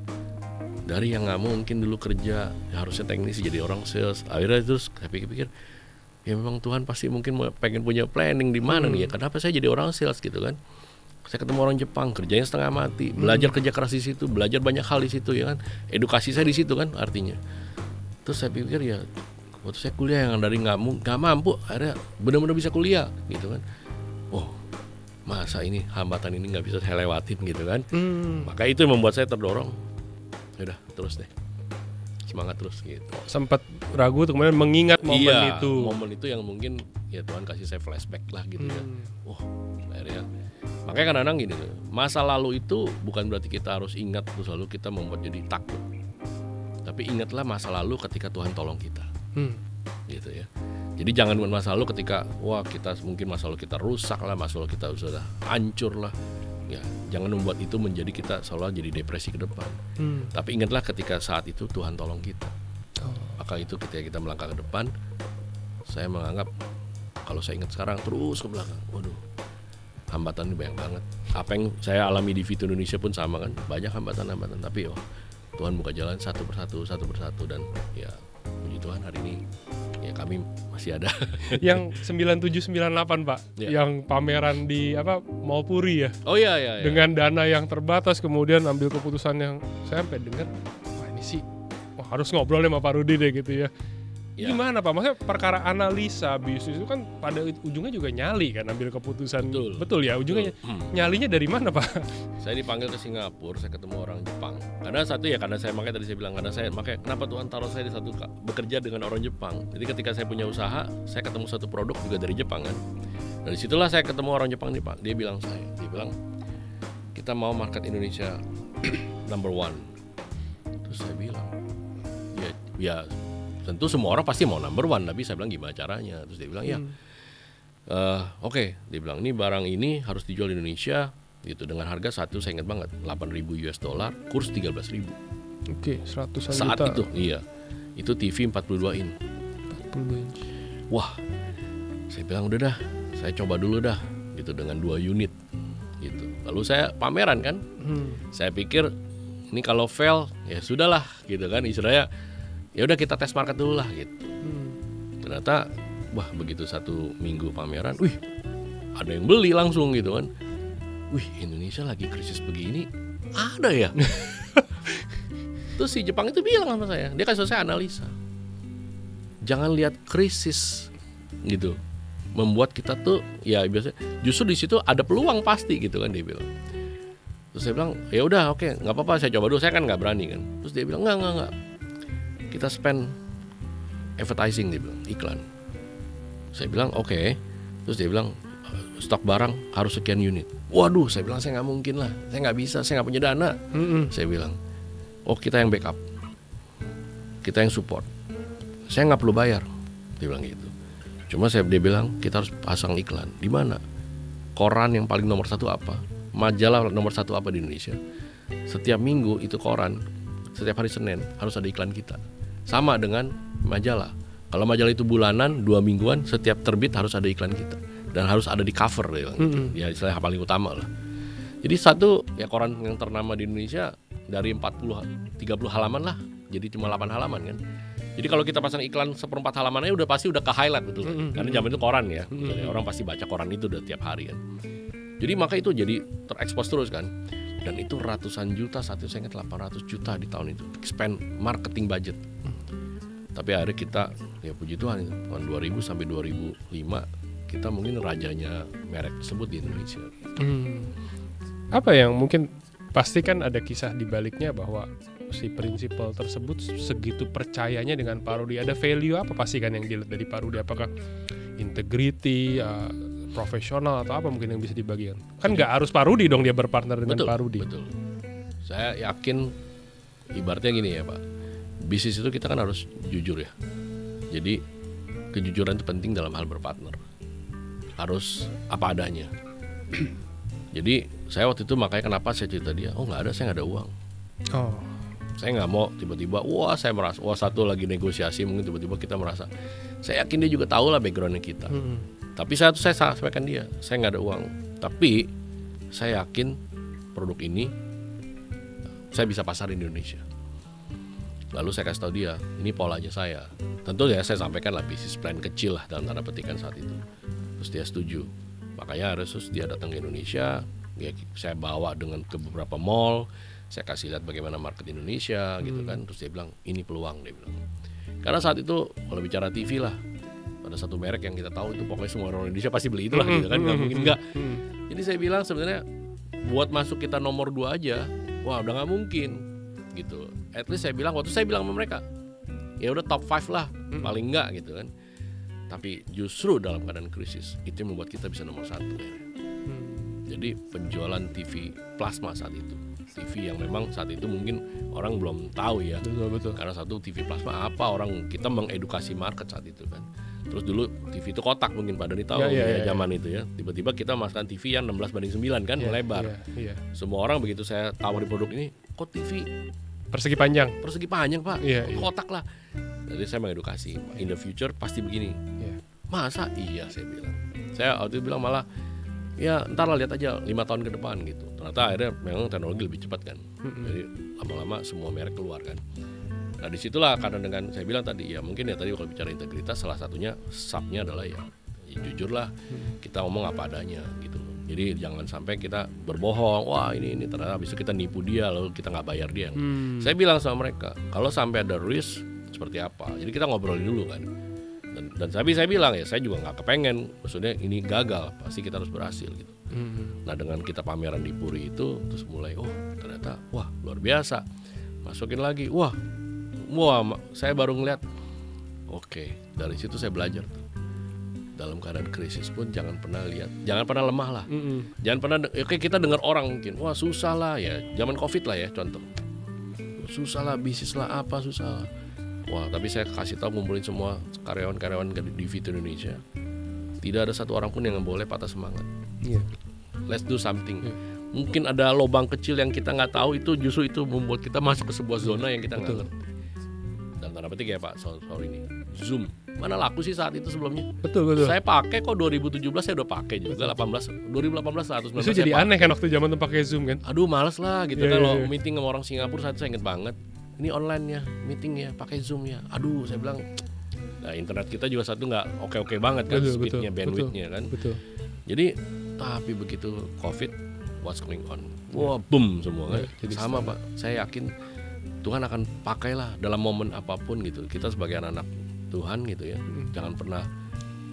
dari yang nggak mungkin dulu kerja ya harusnya teknisi jadi orang sales, akhirnya terus saya pikir-pikir ya memang Tuhan pasti mungkin pengen punya planning di mana nih ya, kenapa saya jadi orang sales gitu kan. Saya ketemu orang Jepang, kerjanya setengah mati, belajar kerja keras di situ, belajar banyak hal di situ ya kan, edukasi saya di situ kan artinya. Terus saya pikir ya waktu saya kuliah yang dari nggak mampu, akhirnya benar-benar bisa kuliah gitu kan. Oh masa ini hambatan ini nggak bisa saya lewatin gitu kan. Maka itu yang membuat saya terdorong. Yaudah terus deh. semangat terus gitu.
Sempat ragu tuh, kemudian mengingat momen itu.
Momen itu yang mungkin ya Tuhan kasih saya flashback lah gitu ya. Akhirnya makanya kadang-kadang gini tuh, masa lalu itu bukan berarti kita harus ingat terus lalu kita membuat jadi takut. Tapi ingatlah masa lalu ketika Tuhan tolong kita. Gitu ya. Jadi jangan buat masa lalu ketika wah kita mungkin masa lalu kita rusak lah, masa lalu kita sudah hancur lah. Ya, jangan membuat itu menjadi kita seolah jadi depresi ke depan. Tapi ingatlah ketika saat itu Tuhan tolong kita. Maka itu ketika kita melangkah ke depan, saya menganggap kalau saya ingat sekarang terus ke belakang, waduh, hambatan ini banyak banget. Apa yang saya alami di Vito Indonesia pun sama kan, banyak hambatan-hambatan. Tapi Tuhan buka jalan satu persatu dan ya puji Tuhan hari ini ya kami masih ada.
Yang 9798 Pak, yang pameran di Mall Puri ya.
Oh iya.
Dengan dana yang terbatas kemudian ambil keputusan yang saya sampai dengar, wah ini sih harus ngobrol sama Pak Rudi deh gitu ya. Gimana Pak? Maksudnya perkara analisa bisnis itu kan pada ujungnya juga nyali kan, ambil keputusan. Betul ya, ujungnya nyalinya dari mana Pak?
Saya dipanggil ke Singapura, saya ketemu orang Jepang. Karena saya makanya tadi saya bilang makanya kenapa Tuhan taruh saya di satu bekerja dengan orang Jepang. Jadi ketika saya punya usaha, saya ketemu satu produk juga dari Jepang kan. Dan disitulah saya ketemu orang Jepang nih Pak. Dia bilang kita mau market Indonesia number 1. Terus saya bilang ya tentu semua orang pasti mau number 1, tapi saya bilang gimana caranya? Terus dia bilang oke. Dia bilang ini barang ini harus dijual di Indonesia gitu dengan harga satu, saya ingat banget, $8.000, kurs 13.000.
Oke, 100
saat
juta.
itu. Iya. Itu TV 42 in.
42 inch.
Wah. Saya bilang udah dah, saya coba dulu dah gitu dengan 2 unit gitu. Lalu saya pameran kan. Saya pikir ini kalau fail ya sudahlah gitu kan, istilahnya ya udah kita tes market dulu lah gitu. Ternyata wah begitu 1 minggu pameran, ada yang beli langsung gitu kan. Indonesia lagi krisis begini, ada ya. Terus si Jepang itu bilang sama saya, dia kasih saya analisa. Jangan lihat krisis gitu, membuat kita tuh ya biasa. Justru di situ ada peluang pasti gitu kan dia bilang. Terus saya bilang ya udah oke, nggak apa-apa saya coba dulu, saya kan nggak berani kan. Terus dia bilang nggak. Kita spend advertising, dia bilang, iklan. Saya bilang oke. Terus dia bilang stok barang harus sekian unit. Waduh, saya bilang saya nggak mungkin lah, saya nggak bisa, saya nggak punya dana. Saya bilang kita yang backup, kita yang support, saya nggak perlu bayar. Dia bilang gitu. Cuma dia bilang kita harus pasang iklan. Di mana? Koran yang paling nomor 1 apa? Majalah nomor 1 apa di Indonesia? Setiap minggu itu koran, setiap hari Senin harus ada iklan kita. Sama dengan majalah. Kalau majalah itu bulanan, 2 mingguan, setiap terbit harus ada iklan kita. Dan harus ada di cover gitu. Ya istilahnya paling utama lah. Jadi satu ya koran yang ternama di Indonesia dari 30 halaman lah, jadi cuma 8 halaman kan. Jadi kalau kita pasang iklan 1/4 halamannya udah pasti udah ke highlight betul. Karena zaman itu koran ya. Orang pasti baca koran itu udah tiap hari kan. Jadi maka itu jadi terekspos terus kan. Dan itu ratusan juta, saya ingat 800 juta di tahun itu spend marketing budget. Tapi akhirnya kita ya puji Tuhan itu tahun 2000 sampai 2005 kita mungkin rajanya merek tersebut di Indonesia.
Apa yang mungkin pasti kan ada kisah di baliknya bahwa si prinsipal tersebut segitu percayanya dengan Pak Rudi. Ada value apa pasti kan yang dilihat dari Pak Rudi? Apakah integrity, profesional atau apa mungkin yang bisa dibagikan? Kan nggak harus Pak Rudi dong dia berpartner dengan Pak Rudi.
Betul. Saya yakin ibaratnya gini ya Pak. Bisnis itu kita kan harus jujur ya. Jadi kejujuran itu penting dalam hal berpartner. Harus apa adanya. Jadi saya waktu itu makanya kenapa saya cerita dia, nggak ada, saya nggak ada uang. Saya nggak mau tiba-tiba, saya merasa, satu lagi negosiasi mungkin tiba-tiba kita merasa, saya yakin dia juga tahu lah backgroundnya kita. Tapi saya sampaikan dia, saya nggak ada uang. Tapi saya yakin produk ini saya bisa pasarin di Indonesia. Lalu saya kasih tahu dia, ini polanya saya. Tentu ya saya sampaikan lah bisnis plan kecil lah dalam tanda petikan saat itu. Terus dia setuju. Makanya terus dia datang ke Indonesia, ya, saya bawa dengan ke beberapa mall, saya kasih lihat bagaimana market Indonesia gitu kan. Terus dia bilang ini peluang, dia bilang. Karena saat itu kalau bicara TV lah, ada satu merek yang kita tahu itu pokoknya semua orang Indonesia pasti beli itulah gitu kan, nggak mungkin enggak. Jadi saya bilang sebenarnya buat masuk kita nomor 2 aja, udah nggak mungkin gitu. At least saya bilang, waktu saya bilang sama mereka, ya udah top 5 lah paling enggak gitu kan. Tapi justru dalam keadaan krisis itu yang membuat kita bisa nomor 1 ya. Jadi penjualan TV plasma saat itu, TV yang memang saat itu mungkin orang belum tahu ya.
Betul.
Karena satu TV plasma apa, orang kita mengedukasi market saat itu kan. Terus dulu TV itu kotak, mungkin Pak Doni tahu zaman itu ya. Tiba-tiba kita masukkan TV yang 16:9 kan, melebar. Semua orang begitu saya tawari produk ini, kok TV
persegi panjang
Pak, kotak lah. Jadi saya mengedukasi, in the future pasti begini. Masa? Iya, saya bilang. Saya waktu itu bilang malah, ya ntar lah lihat aja 5 tahun ke depan gitu. Ternyata akhirnya memang teknologi lebih cepat kan. Jadi lama-lama semua merek keluar kan. Nah disitulah karena dengan saya bilang tadi, ya mungkin ya tadi kalau bicara integritas, salah satunya subnya adalah ya jujurlah, kita ngomong apa adanya gitu. Jadi jangan sampai kita berbohong, wah ini ternyata habis itu kita nipu dia lalu kita nggak bayar dia. Saya bilang sama mereka, kalau sampai ada risk seperti apa, jadi kita ngobrolin dulu kan. Dan saya bilang ya, saya juga nggak kepengen, maksudnya ini gagal, pasti kita harus berhasil gitu. Nah dengan kita pameran di Puri itu, terus mulai, oh ternyata, wah luar biasa, masukin lagi, wah, saya baru ngeliat, oke, dari situ saya belajar tuh. Dalam keadaan krisis pun jangan pernah lemah lah. Jangan pernah, oke kita dengar orang mungkin, wah susah lah ya, zaman COVID lah ya contoh, susah lah bisnis lah apa susah. Wah, tapi saya kasih tahu, ngumpulin semua karyawan-karyawan di Vito Indonesia. Tidak ada satu orang pun yang boleh patah semangat. Let's do something. Mungkin ada lubang kecil yang kita nggak tahu, itu justru itu membuat kita masuk ke sebuah zona yang kita nggak ngerti. Dan tanda petik ya Pak, sorry ini Zoom. Mana laku sih saat itu sebelumnya?
Betul.
Saya pakai kok 2017 saya udah pakai juga. 2018 119.
Itu jadi aneh kan waktu zaman itu pakai Zoom kan?
Aduh males lah gitu kalau meeting sama orang Singapura, saya inget banget. Ini online ya, meeting ya, pakai Zoom ya. Aduh, saya bilang, nah internet kita juga satu nggak oke banget kan, speednya, bandwidthnya kan. Jadi, tapi begitu COVID, what's going on? Wah, boom semua kan. Sama Pak, saya yakin Tuhan akan pakailah dalam momen apapun gitu. Kita sebagai anak-anak Tuhan gitu ya, jangan pernah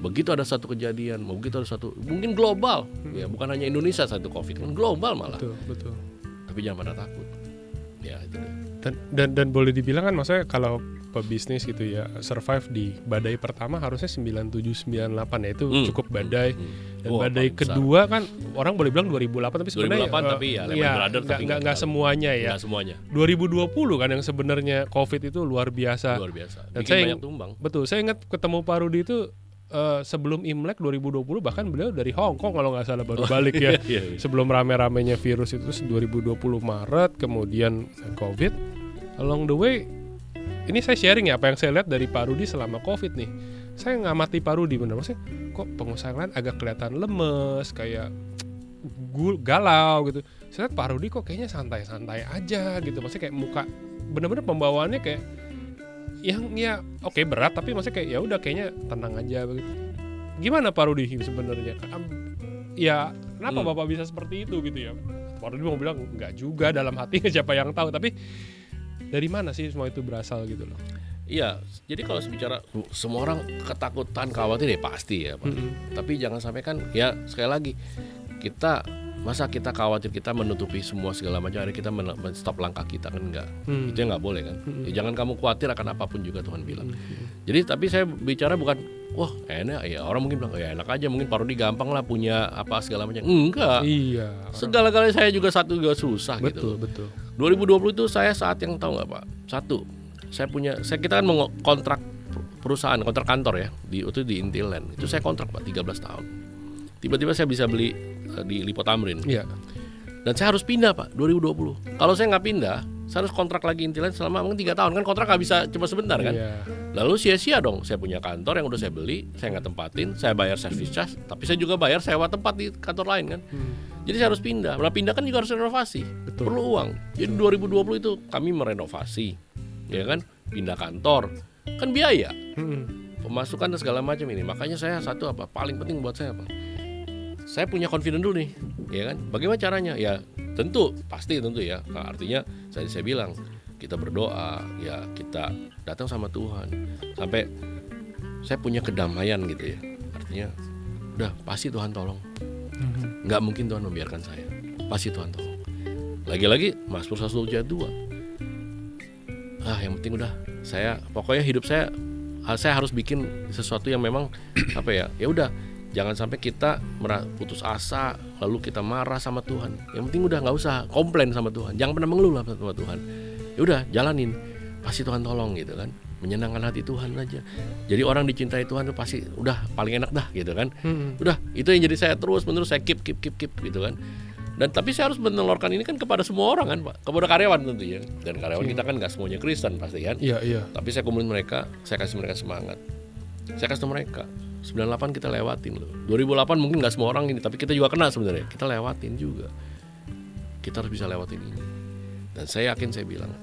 begitu ada satu kejadian, begitu ada satu, mungkin global, ya bukan hanya Indonesia satu COVID, kan global malah.
Betul. Tapi
jangan pernah takut. Ya itu deh.
Dan boleh dibilang kan, maksudnya kalau pebisnis gitu ya, survive di badai pertama harusnya 97-98 ya, itu cukup badai. Dan badai kedua kan orang boleh bilang 2008, tapi sebenarnya
2008 tapi ya Lehman Brothers tapi
nggak semuanya ya.
Nggak semuanya.
2020 kan yang sebenarnya COVID itu luar biasa. Dan
bikin banyak tumbang.
Betul, saya ingat ketemu Pak Rudi itu sebelum Imlek 2020, bahkan beliau dari Hong Kong kalau nggak salah baru balik ya. Sebelum rame-ramenya virus itu 2020 Maret, kemudian COVID. Along the way, ini saya sharing ya apa yang saya lihat dari Pak Rudi selama COVID nih. Saya ngamati Pak Rudi bener, maksudnya kok pengusaha lain agak kelihatan lemes, kayak galau gitu. Saya lihat Pak Rudi kok kayaknya santai-santai aja gitu, maksudnya kayak muka bener-bener pembawaannya kayak yang ya oke, berat, tapi maksudnya kayak ya udah kayaknya tenang aja begitu. Gimana Pak Rudi sebenarnya? Ya kenapa Bapak bisa seperti itu gitu ya? Pak Rudi mau bilang enggak juga, dalam hatinya siapa yang tahu, tapi dari mana sih semua itu berasal gitu loh?
Iya, jadi kalau bicara semua orang ketakutan, khawatir ya pasti ya Pak. Tapi jangan sampai kan, ya sekali lagi masa kita khawatir, kita menutupi semua segala macam, ada kita men-stop langkah kita kan enggak. Itu yang enggak boleh kan. Ya, jangan kamu khawatir akan apapun juga Tuhan bilang. Jadi tapi saya bicara bukan wah enak ya, orang mungkin bilang ya enak aja, mungkin Pak Rudi gampang lah punya apa segala macam. Enggak. Iya. Segala-galanya saya juga juga susah gitu.
Betul.
2020 itu saya saat yang tahu nggak Pak? Satu, kita kan mau kontrak perusahaan, kontrak kantor ya itu di Intiland. Itu saya kontrak Pak 13 tahun. Tiba-tiba saya bisa beli di Lipo Tamrin.
Iya.
Dan saya harus pindah Pak 2020. Kalau saya nggak pindah, saya harus kontrak lagi Intiland selama mungkin 3 tahun, kan kontrak nggak bisa cuma sebentar kan.
Iya.
Lalu sia-sia dong, saya punya kantor yang udah saya beli, saya nggak tempatin, saya bayar service charge, tapi saya juga bayar sewa tempat di kantor lain kan. Jadi saya harus pindah. Nah pindah kan juga harus renovasi. Betul. Perlu uang. Jadi 2020 itu kami merenovasi, ya kan, pindah kantor, kan biaya, pemasukan dan segala macam ini. Makanya saya paling penting buat saya apa? Saya punya confidence dulu nih, ya kan. Bagaimana caranya? Ya pasti ya. Nah, artinya saya bilang kita berdoa, ya kita datang sama Tuhan sampai saya punya kedamaian gitu ya. Artinya udah pasti Tuhan tolong. Nggak mungkin Tuhan membiarkan saya, pasti Tuhan tolong. Lagi-lagi Mazmur 122. Yang penting udah pokoknya hidup saya harus bikin sesuatu yang memang apa ya udah, jangan sampai kita putus asa lalu kita marah sama Tuhan. Yang penting udah nggak usah komplain sama Tuhan, jangan pernah mengeluh lah sama Tuhan. Ya udah, jalanin, pasti Tuhan tolong gitu kan, menyenangkan hati Tuhan aja. Jadi orang dicintai Tuhan tuh pasti udah paling enak dah gitu kan. Udah, itu yang jadi saya terus menerus saya keep gitu kan. Dan tapi saya harus menelurkan ini kan kepada semua orang kan Pak, kepada karyawan tentunya. Dan karyawan kita kan nggak semuanya Kristen pasti kan.
Iya.
Tapi saya kumpulin mereka, saya kasih mereka semangat. Saya kasih mereka 98 kita lewatin loh. 2008 mungkin nggak semua orang ini, tapi kita juga kena sebenarnya. Kita lewatin juga. Kita harus bisa lewatin ini. Dan saya yakin, saya bilang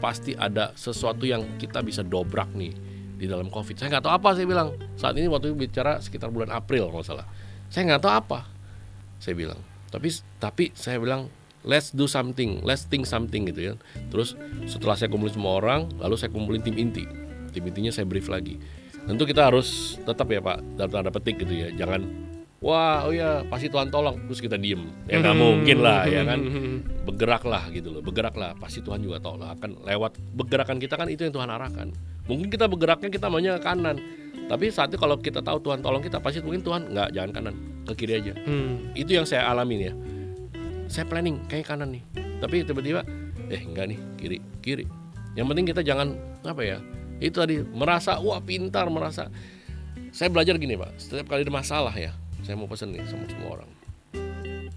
pasti ada sesuatu yang kita bisa dobrak nih di dalam COVID. Saya nggak tahu apa, saya bilang saat ini waktu itu bicara sekitar bulan April kalau salah. Saya nggak tahu apa, saya bilang. Tapi saya bilang let's do something, let's think something gitu ya. Terus setelah saya kumpulin semua orang, lalu saya kumpulin tim inti. Tim intinya saya brief lagi. Tentu kita harus tetap ya Pak, dalam tanda petik gitu ya. Jangan pasti Tuhan tolong terus kita diem. Ya nggak mungkin lah ya kan. Bergeraklah gitu loh, bergeraklah. Pasti Tuhan juga tolong, akan lewat bergerakan kita kan, itu yang Tuhan arahkan. Mungkin kita bergeraknya kita maunya ke kanan. Tapi saat itu kalau kita tahu Tuhan tolong kita, pasti mungkin Tuhan jangan kanan, ke kiri aja. Itu yang saya alamin ya. Saya planning kayak kanan nih, tapi tiba-tiba enggak nih, kiri. Yang penting kita jangan itu tadi merasa pintar, merasa. Saya belajar gini Pak, setiap kali ada masalah ya, saya mau pesan nih sama semua orang,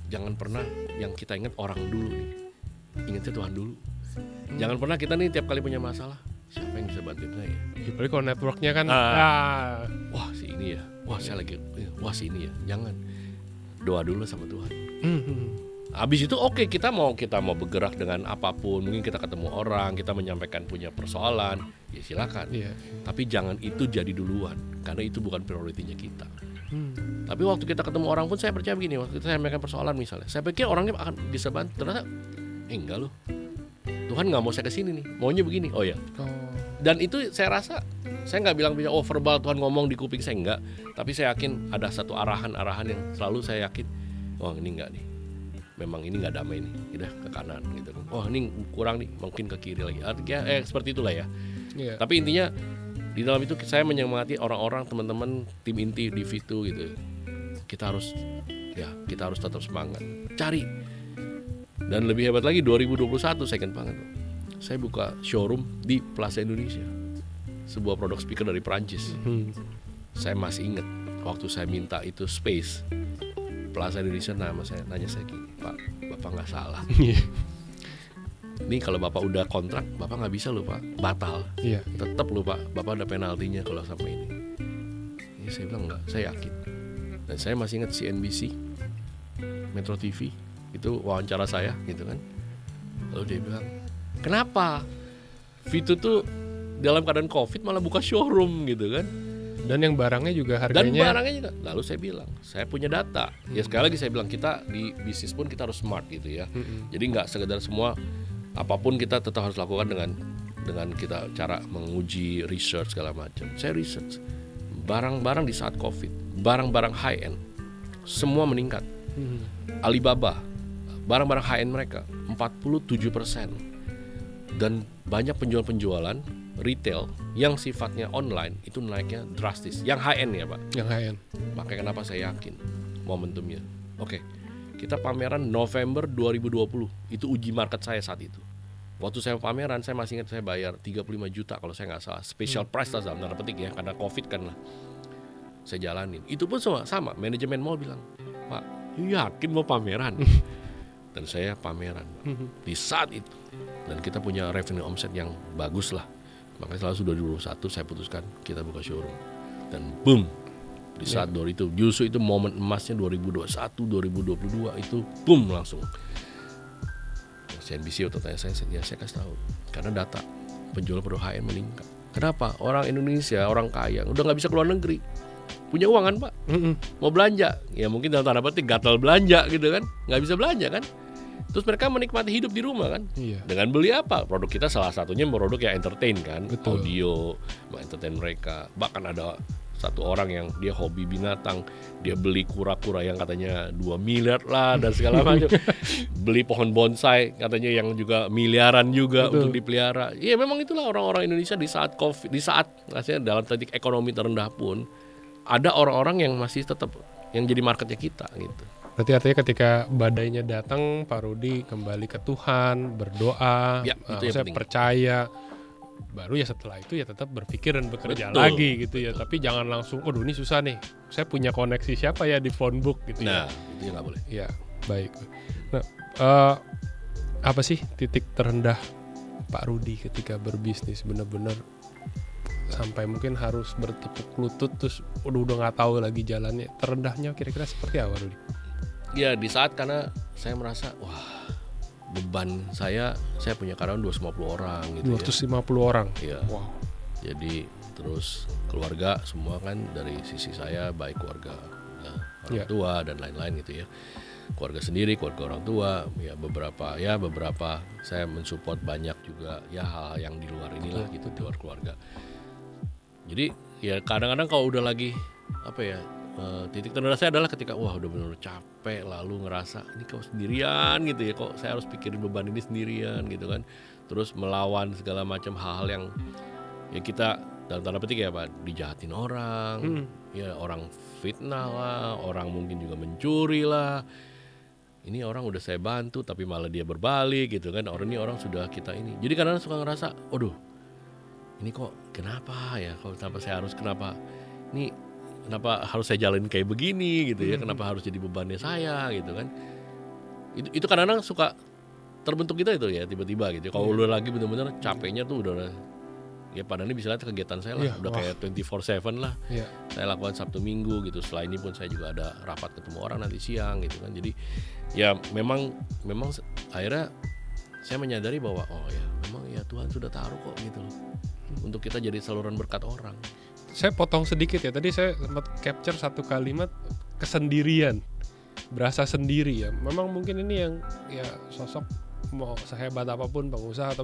jangan pernah yang kita ingat orang dulu nih, ingatnya Tuhan dulu. Jangan pernah kita nih tiap kali punya masalah, siapa yang bisa bantuin saya?
Apalagi kalau networknya kan
wah si ini ya, wah si ini ya. Jangan, doa dulu sama Tuhan. Habis itu kita mau bergerak dengan apapun. Mungkin kita ketemu orang, kita menyampaikan punya persoalan, ya silakan. Tapi jangan itu jadi duluan, karena itu bukan prioritinya kita. Tapi waktu kita ketemu orang pun saya percaya begini, waktu kita sampaikan persoalan misalnya, saya pikir orangnya akan bisa bantu, ternyata enggak loh. Tuhan nggak mau saya kesini nih, maunya begini. Dan itu saya rasa, saya nggak bilang verbal Tuhan ngomong di kuping saya, enggak. Tapi saya yakin ada satu arahan yang selalu saya yakin, ini enggak nih, memang ini nggak damai nih, udah ke kanan gitu. Ini kurang nih, mungkin ke kiri lagi. Artinya seperti itulah ya. Tapi intinya di dalam itu saya menyemangati orang-orang, teman-teman tim inti di V2 gitu. Kita harus tetap semangat, cari. Dan lebih hebat lagi 2021 saya ingat banget, saya buka showroom di Plaza Indonesia, sebuah produk speaker dari Perancis. Saya masih ingat waktu saya minta itu space Plaza Indonesia, nanya saya gini, Pak, Bapak nggak salah. Ini kalau Bapak udah kontrak, Bapak nggak bisa loh Pak, batal. Tetap loh Pak, Bapak ada penaltinya kalau sampai ini. Saya bilang enggak, saya yakin. Dan saya masih ingat CNBC, Metro TV, itu wawancara saya gitu kan. Lalu dia bilang, kenapa V2 tuh dalam keadaan COVID malah buka showroom gitu kan.
Dan yang barangnya juga harganya.
Lalu saya bilang, saya punya data. Ya sekali lagi saya bilang, kita di bisnis pun kita harus smart gitu ya. Jadi nggak sekedar semua, apapun kita tetap harus lakukan dengan kita cara menguji research segala macam. Saya research barang-barang di saat COVID, barang-barang high end semua meningkat. Alibaba, barang-barang high end mereka 47%. Dan banyak penjualan retail yang sifatnya online itu naiknya drastis. Yang high end ya Pak.
Yang high end.
Makanya kenapa saya yakin momentumnya. Kita pameran November 2020, itu uji market saya saat itu. Waktu saya pameran, saya masih ingat saya bayar 35 juta kalau saya nggak salah. Special price lah dalam tanda petik ya, karena COVID kan lah. Saya jalanin. Itu pun sama. Manajemen mall bilang, Pak, yakin mau pameran? Dan saya pameran di saat itu. Dan kita punya revenue omset yang bagus lah. Makanya sudah 2021 saya putuskan kita buka showroom. Dan boom, di saat itu justru itu momen emasnya 2021, 2022 itu boom langsung. CNBC waktu tanya saya kasih tahu. Karena data penjualan produk high-end meningkat. Kenapa? Orang Indonesia, orang kaya udah nggak bisa keluar negeri. Punya uang kan Pak? Mau belanja, ya mungkin dalam tanda petik gatal belanja gitu kan, nggak bisa belanja kan. Terus mereka menikmati hidup di rumah kan. Dengan beli apa? Produk kita salah satunya produk yang entertain kan. Betul. Audio, entertain mereka. Bahkan ada satu orang yang dia hobi binatang, dia beli kura-kura yang katanya 2 miliar lah dan segala macam, beli pohon bonsai katanya yang juga miliaran juga untuk dipelihara. Ya memang itulah orang-orang Indonesia di saat COVID, di saat maksudnya dalam titik ekonomi terendah pun ada orang-orang yang masih tetap yang jadi marketnya kita gitu.
Berarti artinya ketika badainya datang, Pak Rudi kembali ke Tuhan, berdoa,
Ya, itu yang
saya
penting.
percaya, baru ya setelah itu ya tetap berpikir dan bekerja lagi gitu ya. Tapi jangan langsung, waduh ini susah nih, saya punya koneksi siapa ya di phone book gitu ya.
Nah, itu nggak boleh.
Ya, baik. Nah, apa sih titik terendah Pak Rudi ketika berbisnis benar-benar sampai mungkin harus bertepuk lutut terus udah nggak tahu lagi jalannya, terendahnya kira-kira seperti apa Rudi?
Ya di saat karena saya merasa wah beban saya punya karyawan 250 orang gitu
250 orang.
ya.
Wow.
Jadi terus keluarga semua kan dari sisi saya baik keluarga orang tua dan lain-lain gitu ya. Keluarga sendiri, keluarga orang tua, ya beberapa saya mensupport banyak juga ya hal yang di luar inilah gitu, di luar keluarga. Jadi ya kadang-kadang kalau udah lagi apa ya titik terendah saya adalah ketika wah udah benar-benar capek lalu ngerasa ini kok sendirian gitu ya, kok saya harus pikirin beban ini sendirian gitu kan, terus melawan segala macam hal-hal yang ya kita dalam tanda petik ya Pak dijahatin orang, ya orang fitnah lah, orang mungkin juga mencuri lah. Ini orang udah saya bantu tapi malah dia berbalik gitu kan, orang sudah kita ini. Jadi kadang suka ngerasa, aduh ini kok kenapa ya, kenapa harus saya jalanin kayak begini gitu ya, kenapa harus jadi bebannya saya gitu kan. Itu kadang-kadang suka terbentuk kita itu ya tiba-tiba gitu. Kalau udah lagi benar-benar capeknya tuh udah ya padahal ini bisa lihat kegiatan saya lah udah kayak 24/7 lah. Saya lakukan Sabtu Minggu gitu. Setelah ini pun saya juga ada rapat ketemu orang nanti siang gitu kan. Jadi ya memang akhirnya saya menyadari bahwa oh ya memang ya Tuhan sudah taruh kok gitu loh untuk kita jadi saluran berkat orang.
Saya potong sedikit ya, tadi saya sempat capture satu kalimat kesendirian, berasa sendiri ya. Memang mungkin ini yang ya sosok mau sehebat apapun pengusaha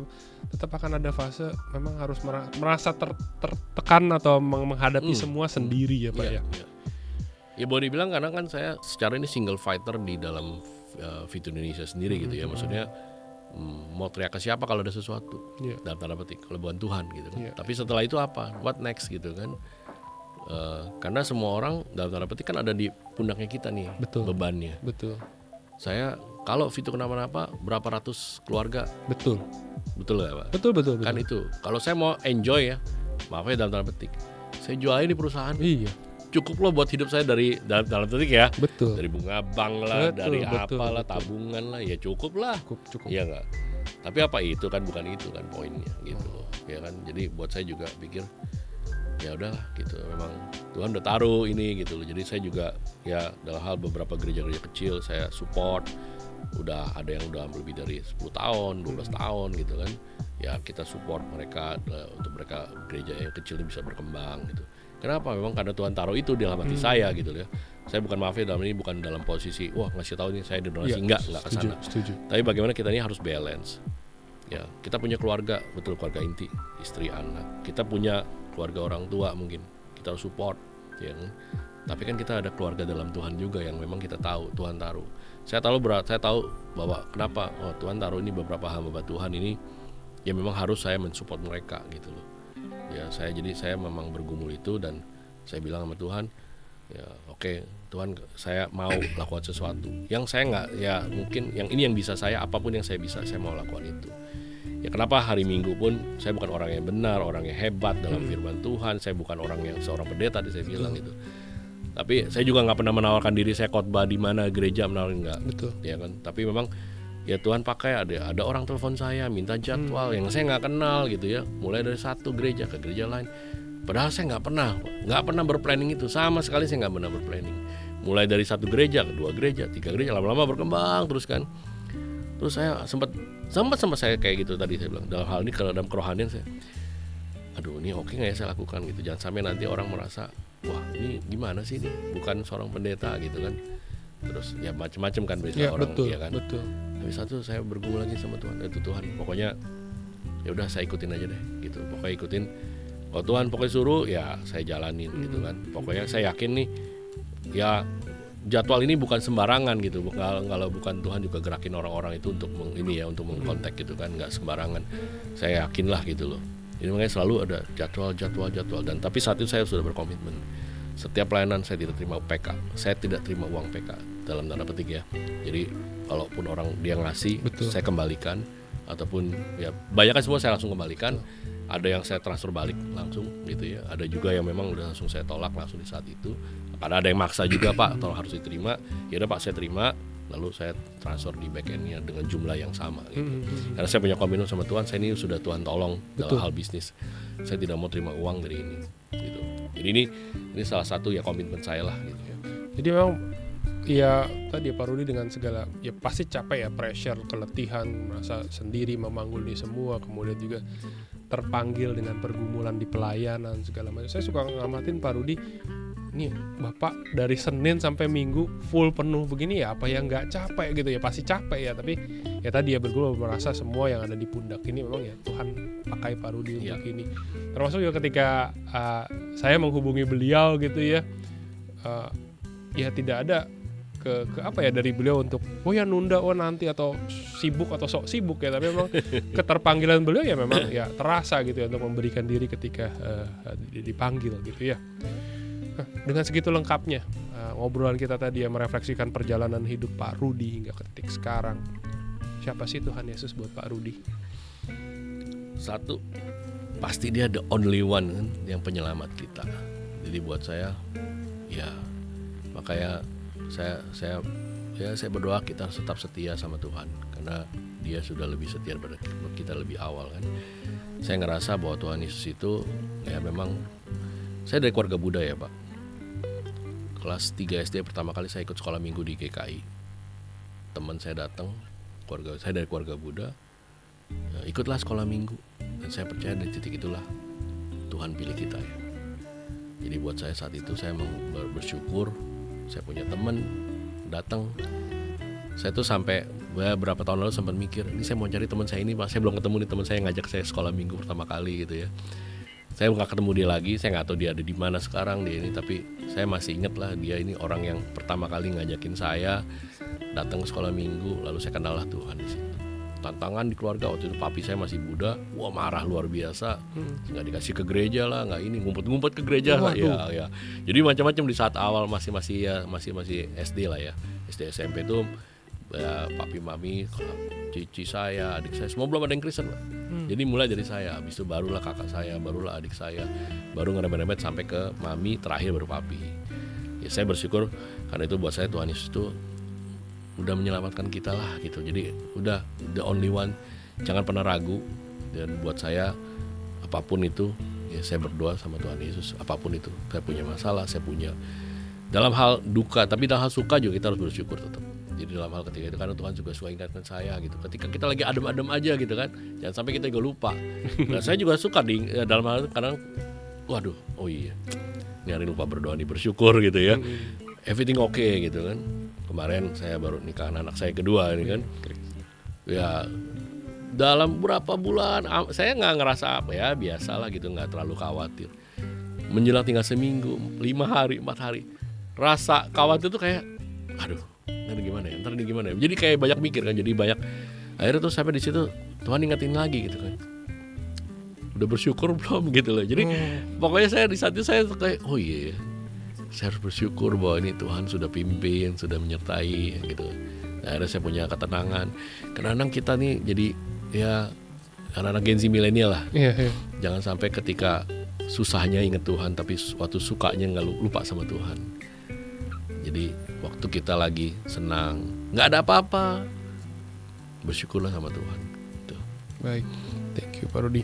tetap akan ada fase memang harus merasa tertekan atau menghadapi semua sendiri ya Pak ya.
Ya boleh dibilang karena kan saya secara ini single fighter di dalam Fit Indonesia sendiri gitu ya, maksudnya mau teriak ke siapa kalau ada sesuatu dalam tanda petik kalau bukan Tuhan gitu kan. Tapi setelah itu apa, what next gitu kan, karena semua orang dalam tanda petik kan ada di pundaknya kita nih. Bebannya. Saya kalau Vito kenapa-napa berapa ratus keluarga. Betul ya Pak? Betul. Kan itu kalau saya mau enjoy ya, maaf ya dalam tanda petik, saya jual ini perusahaan. Cukup loh buat hidup saya dari dalam titik ya. Dari bunga bank lah, dari apalah, tabungan lah, ya cukup lah. Cukup. Iya nggak? Tapi apa itu kan bukan itu kan poinnya gitu loh. Ya kan. Jadi buat saya juga pikir ya udahlah gitu. Memang Tuhan udah taruh ini gitu loh. Jadi saya juga ya dalam hal beberapa gereja-gereja kecil saya support. Udah ada yang udah lebih dari 10 tahun, 12 tahun gitu kan. Ya kita support mereka untuk mereka gereja yang kecil ini bisa berkembang gitu. Kenapa? Memang karena Tuhan taruh itu di dalam hati saya gitu ya. Saya bukan dalam ini bukan dalam posisi wah ngasih tahu nih saya donasi enggak ke sana. Tapi bagaimana kita ini harus balance. Ya, kita punya keluarga, betul keluarga inti, istri, anak. Kita punya keluarga orang tua mungkin. Kita harus support ya. Tapi kan kita ada keluarga dalam Tuhan juga yang memang kita tahu Tuhan taruh. Saya tahu bahwa kenapa Tuhan taruh ini beberapa hamba Tuhan ini ya memang harus saya mensupport mereka gitu loh. Ya saya memang bergumul itu dan saya bilang sama Tuhan ya oke, Tuhan saya mau lakukan sesuatu yang saya nggak ya mungkin yang ini yang bisa saya apapun yang saya bisa saya mau lakukan itu ya. Kenapa hari Minggu pun saya bukan orang yang benar, orang yang hebat dalam firman Tuhan, saya bukan orang yang seorang pendeta tadi saya bilang gitu, tapi saya juga nggak pernah menawarkan diri saya khotbah di mana gereja menawarin nggak ya kan. Tapi memang ya Tuhan pakai ada orang telepon saya minta jadwal yang saya nggak kenal gitu ya, mulai dari satu gereja ke gereja lain, padahal saya nggak pernah berplanning itu sama sekali. Saya nggak pernah berplanning, mulai dari satu gereja ke dua gereja, tiga gereja, lama-lama berkembang terus kan. Terus saya sempat saya kayak gitu tadi saya bilang dalam hal ini kalau dalam kerohanian saya aduh ini oke nggak ya saya lakukan gitu, jangan sampai nanti orang merasa wah ini gimana sih ini bukan seorang pendeta gitu kan. Terus ya macam-macam kan berita orang ya kan. Tapi satu saya bergumul lagi sama Tuhan, itu Tuhan pokoknya ya udah saya ikutin aja deh gitu, pokoknya ikutin Oh Tuhan pokoknya suruh ya saya jalanin gitu kan. Pokoknya saya yakin nih ya jadwal ini bukan sembarangan gitu. Kalau bukan Tuhan juga gerakin orang-orang itu untuk untuk mengkontak gitu kan, nggak sembarangan. Saya yakin lah gitu loh. Jadi makanya selalu ada jadwal. Dan tapi saat itu saya sudah berkomitmen. Setiap pelayanan saya tidak terima PK. Saya tidak terima uang PK dalam tanda petik ya. Jadi kalaupun orang dia ngasih, saya kembalikan. Ataupun ya banyak kan semua saya langsung kembalikan. Ada yang saya transfer balik langsung gitu ya. Ada juga yang memang udah langsung saya tolak langsung di saat itu. Karena ada yang maksa juga Pak, tolong harus diterima. Ya udah Pak saya terima, lalu saya transfer di back end-nya dengan jumlah yang sama gitu. Karena saya punya komitmen sama Tuhan, saya ini sudah Tuhan tolong dalam hal bisnis. Saya tidak mau terima uang dari ini gitu. Jadi ini salah satu ya komitmen saya lah gitu.
Jadi memang ya tadi Pak Rudi dengan segala ya pasti capek ya, pressure, keletihan, merasa sendiri memanggul ini semua, kemudian juga terpanggil dengan pergumulan di pelayanan segala macam. Saya suka ngamatin Pak Rudi, nih Bapak dari Senin sampai Minggu full penuh begini ya, apa yang nggak capek gitu ya, pasti capek ya, tapi ya tadi ya bergumul merasa semua yang ada di pundak ini memang ya Tuhan pakai Pak Rudi untuk ini. Termasuk juga ketika saya menghubungi beliau gitu ya, ya tidak ada ke apa ya dari beliau untuk nunda nanti atau sibuk atau sok sibuk ya, tapi memang keterpanggilan beliau ya memang ya terasa gitu ya untuk memberikan diri ketika dipanggil gitu ya. Nah, dengan segitu lengkapnya ngobrolan kita tadi ya merefleksikan perjalanan hidup Pak Rudi hingga ke titik sekarang. Siapa sih Tuhan Yesus buat Pak Rudi?
Satu, pasti dia the only one kan, yang penyelamat kita. Jadi buat saya ya makanya saya berdoa kita harus tetap setia sama Tuhan karena dia sudah lebih setia daripada kita lebih awal kan. Saya ngerasa bahwa Tuhan Yesus itu ya memang, saya dari keluarga Buddha ya Pak. Kelas 3 SD pertama kali saya ikut sekolah minggu di GKI. Teman saya datang, saya dari keluarga Buddha, ya, ikutlah sekolah minggu. Dan saya percaya dari titik itulah Tuhan pilih kita ya. Jadi buat saya saat itu saya bersyukur. Saya punya teman datang. Saya tuh sampai berapa tahun lalu sempat mikir, ini saya mau cari teman saya ini, Pak. Saya belum ketemu nih teman saya yang ngajak saya sekolah minggu pertama kali gitu ya. Saya nggak ketemu dia lagi, saya nggak tahu dia ada di mana sekarang dia ini, tapi saya masih ingat lah dia ini orang yang pertama kali ngajakin saya datang ke sekolah minggu, lalu saya kenal lah Tuhan di situ. Tantangan di keluarga waktu itu papi saya masih Buddha, marah luar biasa, nggak dikasih ke gereja lah, nggak ini ngumpet ke gereja lah ya. Jadi macam-macam di saat awal masih SD lah ya, SD SMP itu ya, papi mami, cici saya, adik saya semua belum ada yang Kristen lah. Jadi mulai dari saya, habis itu barulah kakak saya, barulah adik saya, baru ngerembet-rembet sampai ke mami, terakhir baru papi. Ya saya bersyukur karena itu buat saya Tuhan Yesus itu udah menyelamatkan kita lah gitu. Jadi udah the only one, jangan pernah ragu. Dan buat saya apapun itu ya saya berdoa sama Tuhan Yesus, apapun itu. Saya punya masalah, saya punya dalam hal duka, tapi dalam hal suka juga kita harus bersyukur tetap. Jadi dalam hal ketika itu karena Tuhan juga suka ingatkan saya gitu. Ketika kita lagi adem-adem aja gitu kan, jangan sampai kita juga lupa. Nah, saya juga suka dalam hal kadang waduh, oh iya. Ini hari lupa berdoa nih, bersyukur gitu ya. Everything okay gitu kan. Kemarin saya baru nikahan anak saya kedua ini kan. Ya dalam berapa bulan saya nggak ngerasa apa ya, biasalah gitu, nggak terlalu khawatir. Menjelang tinggal seminggu, 5 hari, 4 hari, rasa khawatir tuh kayak aduh, ntar ini gimana ya. Jadi kayak banyak mikir kan, jadi banyak. Akhirnya tuh sampai di situ Tuhan ingetin lagi gitu kan. Udah bersyukur belum gitu loh. Jadi pokoknya saya di saat itu saya kayak oh iya, saya harus bersyukur bahwa ini Tuhan sudah pimpin, sudah menyertai gitu. Nah, akhirnya saya punya ketenangan. Kadang-kadang kita nih jadi ya anak-anak Gen Z milenial lah. Jangan sampai ketika susahnya ingat Tuhan, tapi waktu sukanya nggak lupa sama Tuhan. Jadi waktu kita lagi senang, nggak ada apa-apa, bersyukurlah sama Tuhan. Tuh.
Baik, thank you Pak Rudi.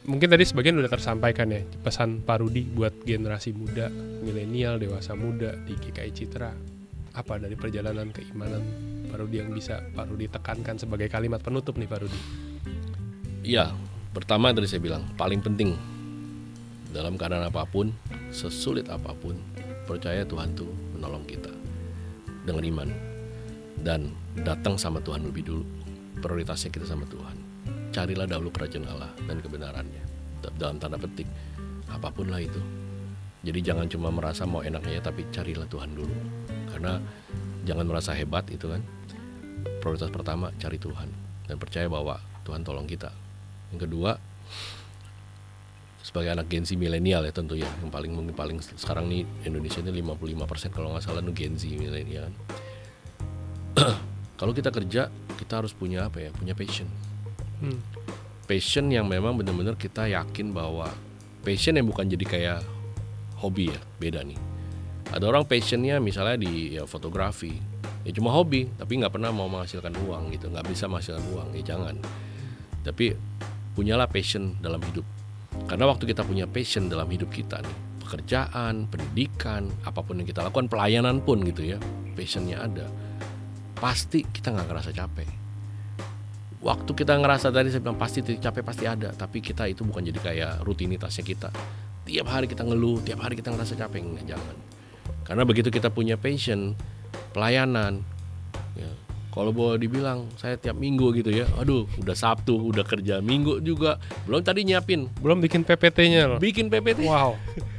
Mungkin tadi sebagian udah tersampaikan ya pesan Pak Rudi buat generasi muda, milenial, dewasa muda di GKI Citra. Apa dari perjalanan keimanan Pak Rudi yang bisa Pak Rudi tekankan sebagai kalimat penutup nih Pak Rudi?
Iya, pertama tadi saya bilang paling penting dalam keadaan apapun, sesulit apapun, percaya Tuhan tuh menolong kita dengan iman dan datang sama Tuhan lebih dulu. Prioritasnya kita sama Tuhan. Carilah dahulu kerajaan Allah dan kebenarannya. dalam tanda petik, apapun lah itu. Jadi jangan cuma merasa mau enaknya, tapi carilah Tuhan dulu. Karena jangan merasa hebat itu kan. Prioritas pertama cari Tuhan dan percaya bahwa Tuhan tolong kita. Yang kedua, sebagai anak Gen Z milenial ya tentu ya, yang paling sekarang nih Indonesia ini 55% kalau nggak salah nih Gen Z milenial. Kalau kita kerja, kita harus punya apa ya? Punya passion. Passion yang memang benar-benar kita yakin bahwa passion yang bukan jadi kayak hobi ya, beda nih. Ada orang passionnya misalnya di ya, fotografi, ya cuma hobi, tapi nggak pernah mau menghasilkan uang gitu, nggak bisa menghasilkan uang, ya jangan. Tapi punyalah passion dalam hidup. Karena waktu kita punya passion dalam hidup kita nih, pekerjaan, pendidikan, apapun yang kita lakukan, pelayanan pun gitu ya, passionnya ada, pasti kita nggak ngerasa capek. Waktu kita ngerasa tadi saya bilang pasti capek pasti ada, tapi kita itu bukan jadi kayak rutinitasnya kita. Tiap hari kita ngeluh, tiap hari kita ngerasa capek, enggak, jangan. Karena begitu kita punya passion, pelayanan, ya, kalau boleh dibilang saya tiap minggu gitu ya, aduh udah Sabtu, udah kerja Minggu juga, belum tadi nyiapin,
belum bikin PPT-nya loh.
Bikin PPT.
Wow,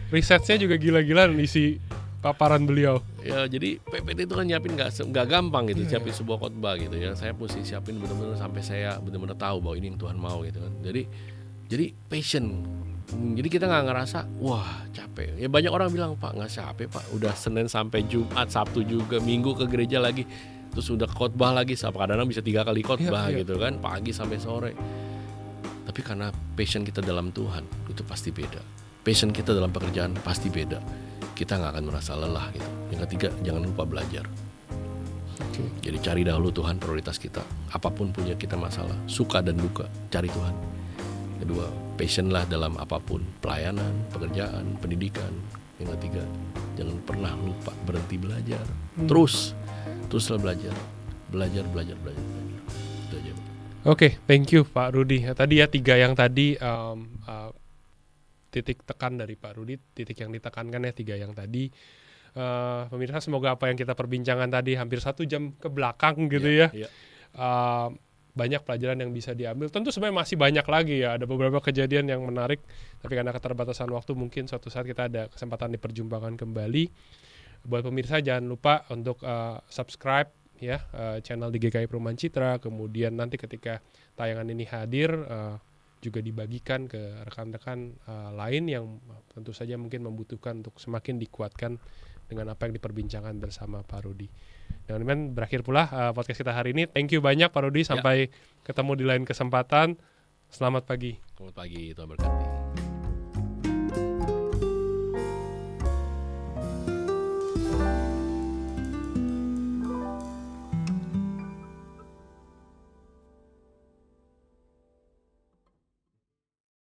risetnya juga gila-gilaan isi paparan beliau.
Ya jadi PPT itu kan nyiapin nggak gampang gitu, siapin sebuah khotbah gitu ya. Saya mesti siapin benar-benar sampai saya benar-benar tahu bahwa ini yang Tuhan mau gitu kan. Jadi passion. Jadi kita nggak ngerasa wah capek. Ya banyak orang bilang Pak nggak capek Pak, udah Senin sampai Jumat, Sabtu juga, Minggu ke gereja lagi, terus udah khotbah lagi, kadang-kadang bisa 3 kali khotbah gitu kan, pagi sampai sore. Tapi karena passion kita dalam Tuhan itu pasti beda. Passion kita dalam pekerjaan pasti beda. Kita nggak akan merasa lelah gitu. Yang ketiga, jangan lupa belajar. Jadi cari dahulu Tuhan, prioritas kita. Apapun punya kita masalah, suka dan duka, cari Tuhan. Kedua, passion lah dalam apapun, pelayanan, pekerjaan, pendidikan. Yang ketiga, jangan pernah lupa berhenti belajar. Teruslah belajar. Belajar. Itu aja.
Oke, thank you Pak Rudi. Tadi ya 3 yang tadi titik tekan dari Pak Rudi, titik yang ditekankan ya 3 yang tadi. Pemirsa, semoga apa yang kita perbincangkan tadi hampir 1 jam ke belakang gitu ya. Banyak pelajaran yang bisa diambil. Tentu sebenarnya masih banyak lagi ya. Ada beberapa kejadian yang menarik, tapi karena keterbatasan waktu mungkin suatu saat kita ada kesempatan diperjumpakan kembali. Buat pemirsa jangan lupa untuk subscribe ya channel di GKI Perumahan Citra. Kemudian nanti ketika tayangan ini hadir juga dibagikan ke rekan-rekan lain yang tentu saja mungkin membutuhkan untuk semakin dikuatkan dengan apa yang diperbincangkan bersama Pak Rudi. Dengan demikian berakhir pula podcast kita hari ini. Thank you banyak Pak Rudi. Sampai ketemu di lain kesempatan. Selamat pagi.
Selamat pagi, Tuhan berkati.